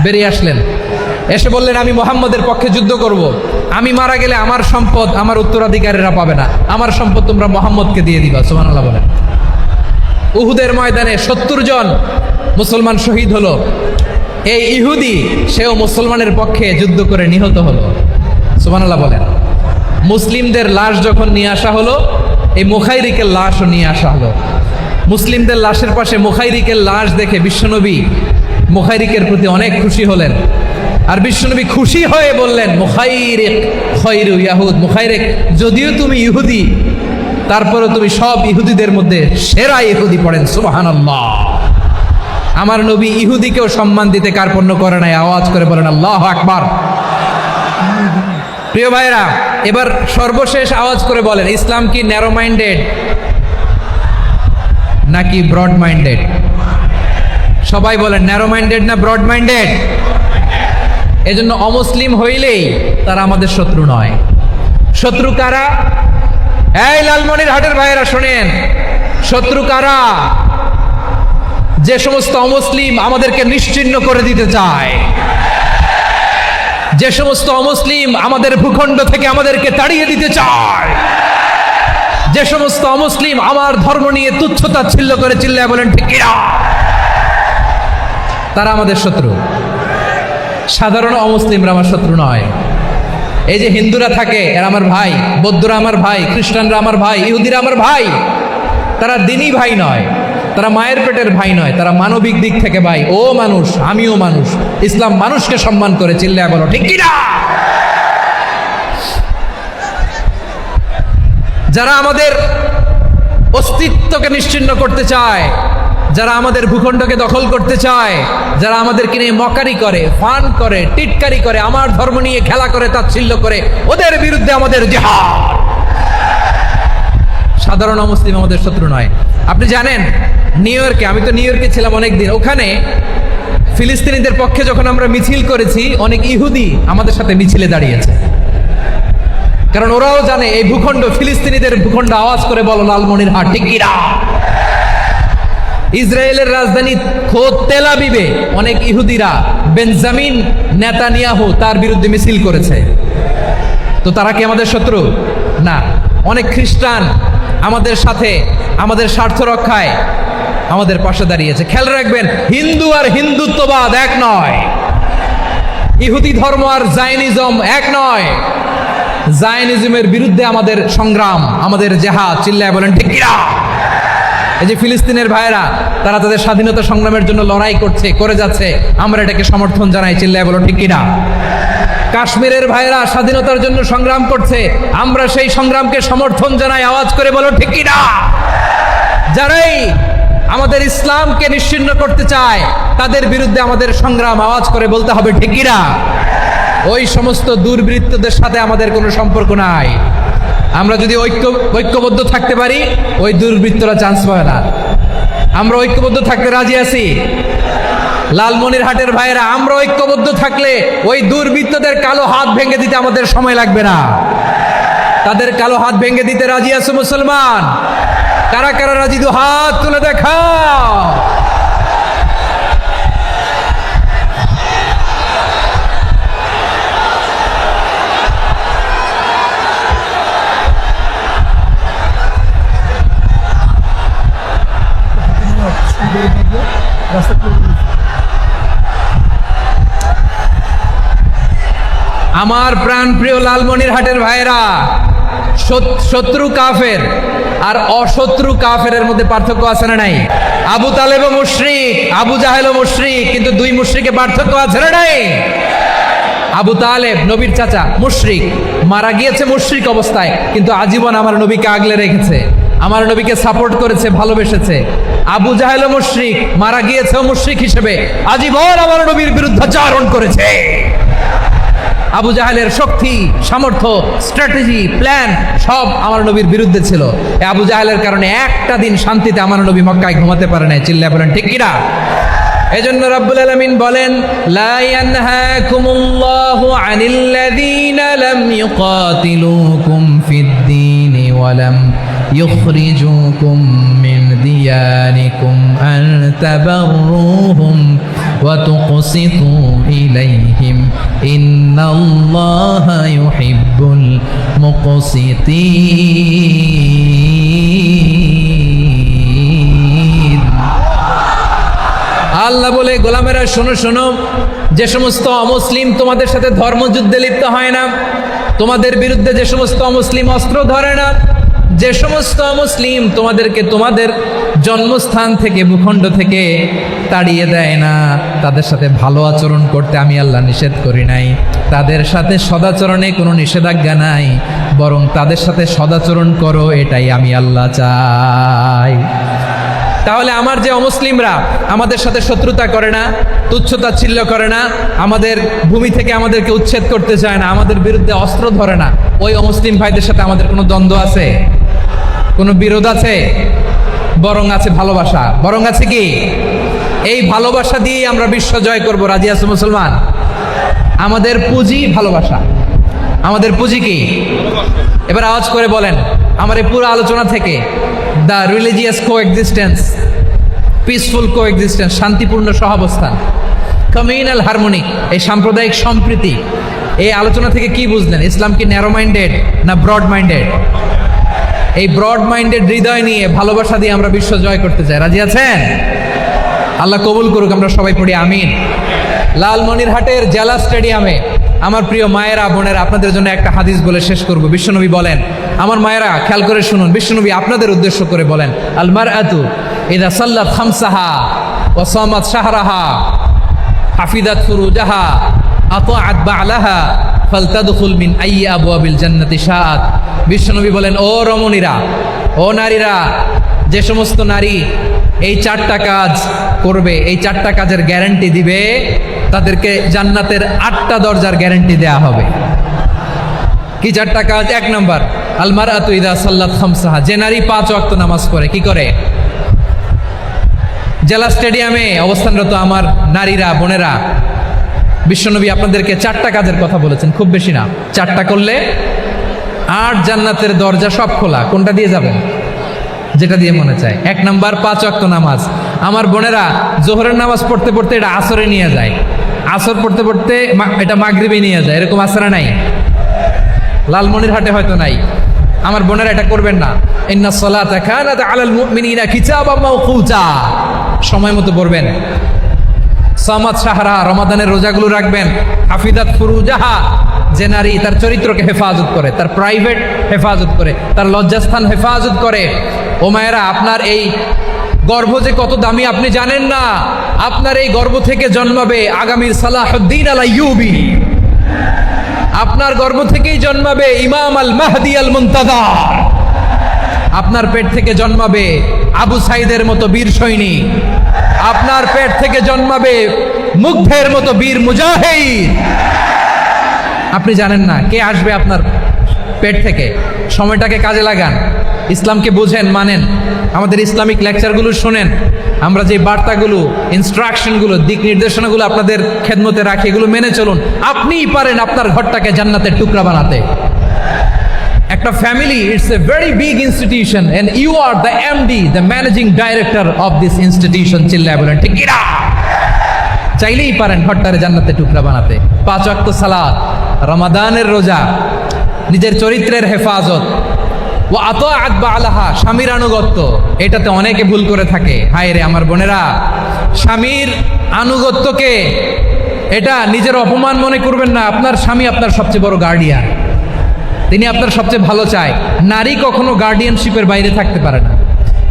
বেরিয়ে আসলেন, এসে বললেন, আমি মুহাম্মদের পক্ষে যুদ্ধ করব। আমি মারা গেলে আমার সম্পদ আমার উত্তরাধিকারীরা পাবে না, আমার সম্পদ তোমরা মুহাম্মদকে দিয়ে দিবা। সুবহানাল্লাহ বলেন। উহুদের ময়দানে 70 জন মুসলমান শহীদ হলো। এই ইহুদি সেও মুসলমানের পক্ষে যুদ্ধ করে নিহত হলো। সুবহানাল্লাহ বলেন। মুসলিমদের লাশ যখন নিয়ে আসা হলো, এই মুখাইরিকের লাশও নিয়ে আসা হলো। মুসলিমদের লাশের পাশে মুখাইরিকের লাশ দেখে বিশ্বনবী মুখাইরিকের প্রতি অনেক খুশি হলেন। আর বিশ্বনবী খুশি হয়ে বললেন, মুখাইরিক খৈরু ইয়াহুদ। মুখাইরিক, যদিও তুমি ইহুদি, তারপরে তুমি সব ইহুদিদের মধ্যে সেরা ইহুদি। পড়েন সুবহানাল্লাহ। আমার নবী ইহুদিকেও সম্মান দিতে কার্পণ্য করে নাই। আওয়াজ করে বলেন আল্লাহু আকবার। প্রিয় ভাইরা, এবার সর্বশেষ আওয়াজ করে বলেন, ইসলাম কি ন্যারো মাইন্ডেড নাকি ব্রড মাইন্ডেড? সবাই বলেন, ন্যারো মাইন্ডেড না ব্রড মাইন্ডেড? এজন্য অমুসলিম হইলেই তারা আমাদের শত্রু নয়। শত্রু কারা? এই লালমনির হাটের ভাইয়েরা শোনেন, শত্রু কারা? যে সমস্ত অমুসলিম আমাদেরকে নিশ্চিহ্ন করে দিতে চায়, যে সমস্ত অমুসলিম আমাদের ভূখণ্ড থেকে আমাদেরকে তাড়িয়ে দিতে চায়, যে সমস্ত অমুসলিম আমার ধর্ম নিয়ে তুচ্ছতাচ্ছিল্য করে চিল্লায় বলেন ঠিক কিনা, তারা আমাদের শত্রু। সাধারণ অমুসলিমরা আমার শত্রু নয়। এই যে হিন্দুরা থাকে, এরা আমার ভাই, বৌদ্ধরা আমার ভাই, খ্রিস্টানরা আমার ভাই, ইহুদিরা আমার ভাই। তারা দিনই ভাই নয়, তারা মায়ের পেটের ভাই নয়, তারা মানবিক দিক থেকে ভাই। ও মানুষ, আমিও মানুষ। ইসলাম মানুষকে সম্মান করে, চিল্লায় বলো ঠিক কিনা। যারা আমাদের অস্তিত্বকে নিশ্চিহ্ন করতে চায়, যারা আমাদের ভূখণ্ডকে দখল করতে চায়, যারা আমাদেরকে নিয়ে মকারি করে, ফান করে, টিটকারি করে, আমার ধর্ম নিয়ে খেলা করে, তাচ্ছিল্য করে, ওদের বিরুদ্ধে আমাদের জিহাদ। সাধারণ মুসলিম আমাদের শত্রু নয়। আপনি জানেন নিউ ইয়র্কে, আমি তো নিউ ইয়র্কে ছিলাম অনেকদিন, ওখানে ফিলিস্তিনিদের পক্ষে যখন আমরা মিছিল করেছি, অনেক ইহুদি আমাদের সাথে মিছিলে দাঁড়িয়েছে। কারণ ওরাও জানে এই ভূখণ্ড ফিলিস্তিনিদের ভূখণ্ড। আওয়াজ করে বলো লালমনির হাট ঠিক কিনা। ইসরায়েলের রাজধানী খোদ তেল আবিবে অনেক ইহুদিরা বেঞ্জামিন নেতানিয়াহু তার বিরুদ্ধে মিছিল করেছে। তো তারা কি আমাদের শত্রু? না। অনেক খ্রিস্টান আমাদের সাথে আমাদের স্বার্থ রক্ষায় আমাদের পাশে দাঁড়িয়েছে। খেয়াল রাখবেন, হিন্দু আর হিন্দুত্ববাদ এক নয়, ইহুদি ধর্ম আর জায়নিজম এক নয়। জায়নিজমের বিরুদ্ধে আমাদের সংগ্রাম, আমাদের জেহাদ, চিল্লায় বলেন ঠিক কিনা। এই যে ফিলিস্তিনের ভাইয়েরা, তারা তাদের স্বাধীনতা সংগ্রামের জন্য লড়াই করছে, করে যাচ্ছে, আমরা এটাকে সমর্থন জানাই, চিল্লায় বলো ঠিক কিনা। কাশ্মীরের ভাইয়েরা স্বাধীনতার জন্য সংগ্রাম করছে, আমরা সেই সংগ্রামকে সমর্থন জানাই, আওয়াজ করে বলো ঠিক কিনা। যারাই আমাদের ইসলামকে নিশ্চিহ্ন করতে চায়, তাদের বিরুদ্ধে আমাদের সংগ্রাম, আওয়াজ করে বলতে হবে ঠিক কিনা। ওই সমস্ত দুর্বৃত্তদের সাথে আমাদের কোনো সম্পর্ক নাই। আমরা যদি ঐক্যবদ্ধ থাকতে পারি, ওই দুর্বৃত্তরা চান্স পাবে না। আমরা ঐক্যবদ্ধ থাকতে রাজি আছি। লালমনির হাটের ভাইয়েরা, আমরা ঐক্যবদ্ধ থাকলে ওই দুর্বৃত্তদের কালো হাত ভেঙে দিতে আমাদের সময় লাগবে না। তাদের কালো হাত ভেঙে দিতে রাজি আছো মুসলমান? কারা কারা রাজি? দু হাত তুলে দেখাও। আমার প্রাণ প্রিয় লালমনির হাটের ভাইয়েরা, শত্রু কাফের আর অশত্রু কাফেরের মধ্যে পার্থক্য আছে না নাই? আবু তালেবও মুশরিক, আবু জাহেলও মুশরিক, কিন্তু দুই মুশরিকে পার্থক্য আছে না নাই? আবু তালেব নবীর চাচা, মুশরিক, মারা গিয়েছে মুশরিক অবস্থায়, কিন্তু আজীবন আমার নবীকে আগলে রেখেছে, আমার নবীকে সাপোর্ট করেছে, ভালোবেসেছে। আবু জাহেলও মুশরিক, মারা গিয়েছেও মুশরিক হিসেবে, আজীবন আমার নবীর বিরুদ্ধাচারণ করেছে। আবু জাহেলের শক্তি, সামর্থ্য, স্ট্র্যাটেজি, প্ল্যান সব আমার নবীর বিরুদ্ধে ছিল। এই আবু জাহেলের কারণে একটা দিন শান্তিতে আমার নবী মক্কায় ঘুমাতে পারে নাই, চিল্লায় বলেন ঠিক কিনা। এজন্য রাব্বুল আলামিন বলেন, লা ইয়ানহাকুমুল্লাহু আনিল্লাযীনা লাম ইউকাতিলুকুম ফিদ-দীনি ওয়া লাম ইখরিজুকুম মিন দিয়ারিকুম আন তাবাররুহুম ওয়া তুকসিতু ইলাইহিম ইন্নাল্লাহা ইউহিব্বুল মুকসিতিন। আল্লাহ বলে, গোলামেরা শোনো শোনো, যে সমস্ত অমুসলিম তোমাদের সাথে ধর্মযুদ্ধে লিপ্ত হয় না, তোমাদের বিরুদ্ধে যে সমস্ত অমুসলিম অস্ত্র ধরে না, যে সমস্ত অমুসলিম তোমাদেরকে তোমাদের জন্মস্থান থেকে ভূখণ্ড থেকে তাড়িয়ে দেয় না, তাদের সাথে ভালো আচরণ করতে আমি আল্লাহ নিষেধ করি নাই। তাদের সাথে সদাচরণে কোনো নিষেধাজ্ঞা নাই, বরং তাদের সাথে সদাচরণ করো, এটাই আমি আল্লাহ চাই। তাহলে আমার যে অমুসলিমরা আমাদের সাথে শত্রুতা করে না, তুচ্ছতাচ্ছিল্য করে না, আমাদের ভূমি থেকে আমাদেরকে উচ্ছেদ করতে চায় না, আমাদের বিরুদ্ধে অস্ত্র ধরে না, ওই অমুসলিম ভাইদের সাথে আমাদের কোনো দ্বন্দ্ব আছে? কোনো বিরোধ আছে? বরং আছে ভালোবাসা। বরং আছে কি? এই ভালোবাসা দিয়েই আমরা বিশ্ব জয় করব। রাজি আছো মুসলমান? আমাদের পুঁজি ভালোবাসা। আমাদের পুঁজি কি? এবার আওয়াজ করে বলেন আমার এই পুরো আলোচনা থেকে, the religious coexistence, peaceful coexistence, শান্তিপূর্ণ সহাবস্থান, কমিউনাল হারমোনি, এই সাম্প্রদায়িক সম্প্রীতি, এই আলোচনা থেকে কি বুঝলেন? ইসলাম কি ন্যারো মাইন্ডেড না ব্রড মাইন্ডেড? এই ব্রড মাইন্ডেড হৃদয় নিয়ে, ভালোবাসা দিয়ে আমরা বিশ্ব জয় করতে চাই। রাজি আছেন? আল্লাহ কবুল করুক। আমরা সবাই পড়ি আমিন। লালমনিরহাটের জেলা স্টেডিয়ামে আমার প্রিয় মায়েরা, বোনেরা, আপনাদের জন্য একটা হাদিস বলে শেষ করব। বিশ্বনবী বলেন, আমার মায়েরা খেয়াল করে শুনুন, বিশ্বনবী আপনাদের উদ্দেশ্য করে বলেন, আল মারআতু ইযা সাল্লাত খামসাহা ওয়া সামাত শাহরাহা হাফিজাত ফুরুজাহা আতাআত বা'লাহা ফালতাদখুল মিন আইয়ি আবওয়াবিল জান্নাতি শাআত। বিশ্বনবী বলেন, ও রমণীরা, ও নারীরা, যে সমস্ত নারী এই 4টা কাজ করবে, এই 4টা কাজের গ্যারান্টি দিবে, তাদেরকে জান্নাতের 8টা দরজার গ্যারান্টি দেয়া হবে। কি 4টা কাজ? 1 নাম্বার, আল মারআতু ইযা সাল্লাত খামসাহা, যে নারী 5 ওয়াক্ত নামাজ পড়ে। কি করে? জেলা স্টেডিয়ামে অবস্থানরত আমার নারীরা, বোনেরা, বিশ্বনবী আপনাদেরকে 4টা কাজের কথা বলেছেন, খুব বেশি না। 4টা করলে 8 জান্নাতের দরজা সব খোলা। কোনটা দিয়ে যাবেন? যেটা দিয়ে মনে চায়। 1 নাম্বার 5 ওয়াক্ত নামাজ। আমার বোনেরা জোহরের নামাজ পড়তে পড়তে এটা আসরে নিয়ে যায়, আসর পড়তে পড়তে এটা মাগরিবে নিয়ে যায়। এরকম আসরা নাই? লালমনিরহাটে হয়তো নাই। আমার বোনেরা এটা করবেন না। ইন্নাস সালাতা কানাত আলাল মুমিনিনা কিতাবাম মাওকুতা, সময় মতো পড়বেন। সামাত শাহরা, রমাদানের রোজাগুলো রাখবেন। হাফিজাত ফুরুজাহা, যে নারী তার চরিত্রকে হেফাজত করে, তার প্রাইভেট হেফাজত করে, তার লজ্জাস্থান হেফাজত করে। ও মায়েরা, আপনার এই গর্ভ যে কত দামি আপনি জানেন না। আপনার এই গর্ভ থেকে জন্মাবে আগামীর সালাহুদ্দিন আল আইয়ুবী। আপনার গর্ভ থেকেই জন্মাবে ইমাম আল মাহদি আল মুনতাজার। আপনার পেট থেকে জন্মাবে আবু সাইদের মতো বীর সৈনিক। আপনার পেট থেকে জন্মাবে মুগ্ধের মতো বীর মুজাহিদ। আপনি জানেন না কে আসবে আপনার পেট থেকে। সময়টাকে কাজে লাগান, ইসলামকে বুঝেন, মানেন, আমাদের ইসলামিক লেকচারগুলো শোনেন। আমরা যে বার্তাগুলো, ইনস্ট্রাকশনগুলো, দিক নির্দেশনাগুলো আপনাদের খেদমতে রাখি, এগুলো মেনে চলুন। আপনিই পারেন আপনার ঘরটাকে জান্নাতের টুকরা বানাতে। একটা family, it's a very big institution and you are the MD, the managing director of this institution. চিল্লায় বলেন ঠিক কিনা? চাইলেই পারেন ঘরটারে জান্নাতের টুকরা বানাতে। 5 ওয়াক্ত সালাত, রমাদানের রোজা, নিজের চরিত্রের হেফাজত, ও আতাআত বা'লাহা, স্বামীর আনুগত্য। এটাতে অনেকে ভুল করে থাকে। হায় রে আমার বোনেরা, স্বামীর আনুগত্যকে এটা নিজের অপমান মনে করবেন না। আপনার স্বামী আপনার সবচেয়ে বড় গার্ডিয়ান, তিনি আপনার সবচেয়ে ভালো চায়। নারী কখনো গার্ডিয়ানশিপের বাইরে থাকতে পারে না।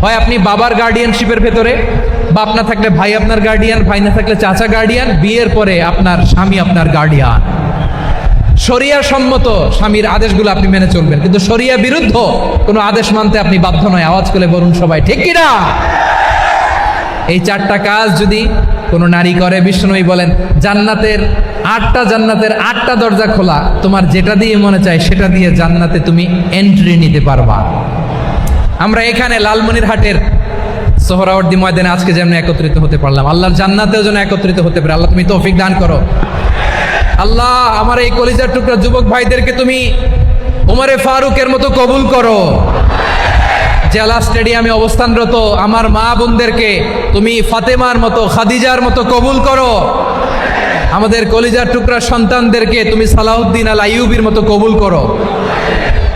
হয় আপনি বাবার গার্ডিয়ানশিপের ভেতরে, বাপ না থাকলে ভাই আপনার গার্ডিয়ান, ভাই না থাকলে চাচা গার্ডিয়ান, বিয়ের পরে আপনার স্বামী আপনার গার্ডিয়ান। শরিয়া সম্মত স্বামীর আদেশগুলো আপনি মেনে চলবেন, কিন্তু শরিয়া বিরুদ্ধ কোনো আদেশ মানতে আপনি বাধ্য নয়। আওয়াজ করে বলুন সবাই ঠিক কিনা? এই 4টা কাজ যদি কোনো নারী করে, বিশ্বনবী বলেন জান্নাতের 8টা দরজা খোলা। তোমার যেটা দিয়ে মনে চায় সেটা দিয়ে জান্নাতে তুমি এন্ট্রি নিতে পারবা। আমরা এখানে লালমনিরহাটের সোহরাওয়ার্দী ময়দানে আজকে যেমন একত্রিত হতে পারলাম, আল্লাহর জান্নাতেও যেন একত্রিত হতে পারে। আল্লাহ তুমি তৌফিক দান করো। আল্লাহ আমার এই কলিজার টুকরা যুবক ভাইদেরকে তুমি উমরে ফারুকের মতো কবুল করো। জেলা স্টেডিয়ামে অবস্থানরত আমার মা বোনদেরকে তুমি ফাতেমার মতো, খাদিজার মতো কবুল করো। আমাদের কলিজার টুকরা সন্তানদেরকে তুমি সালাউদ্দিন আল আইয়ুবির মতো কবুল করো।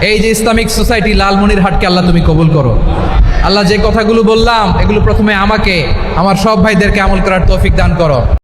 এই যে ইসলামিক সোসাইটি লালমনিরহাটকে আল্লাহ তুমি কবুল করো। আল্লাহ যে কথাগুলো বললাম এগুলো প্রথমে আমাকে, আমার সব ভাইদেরকে আমল করার তৌফিক দান করো।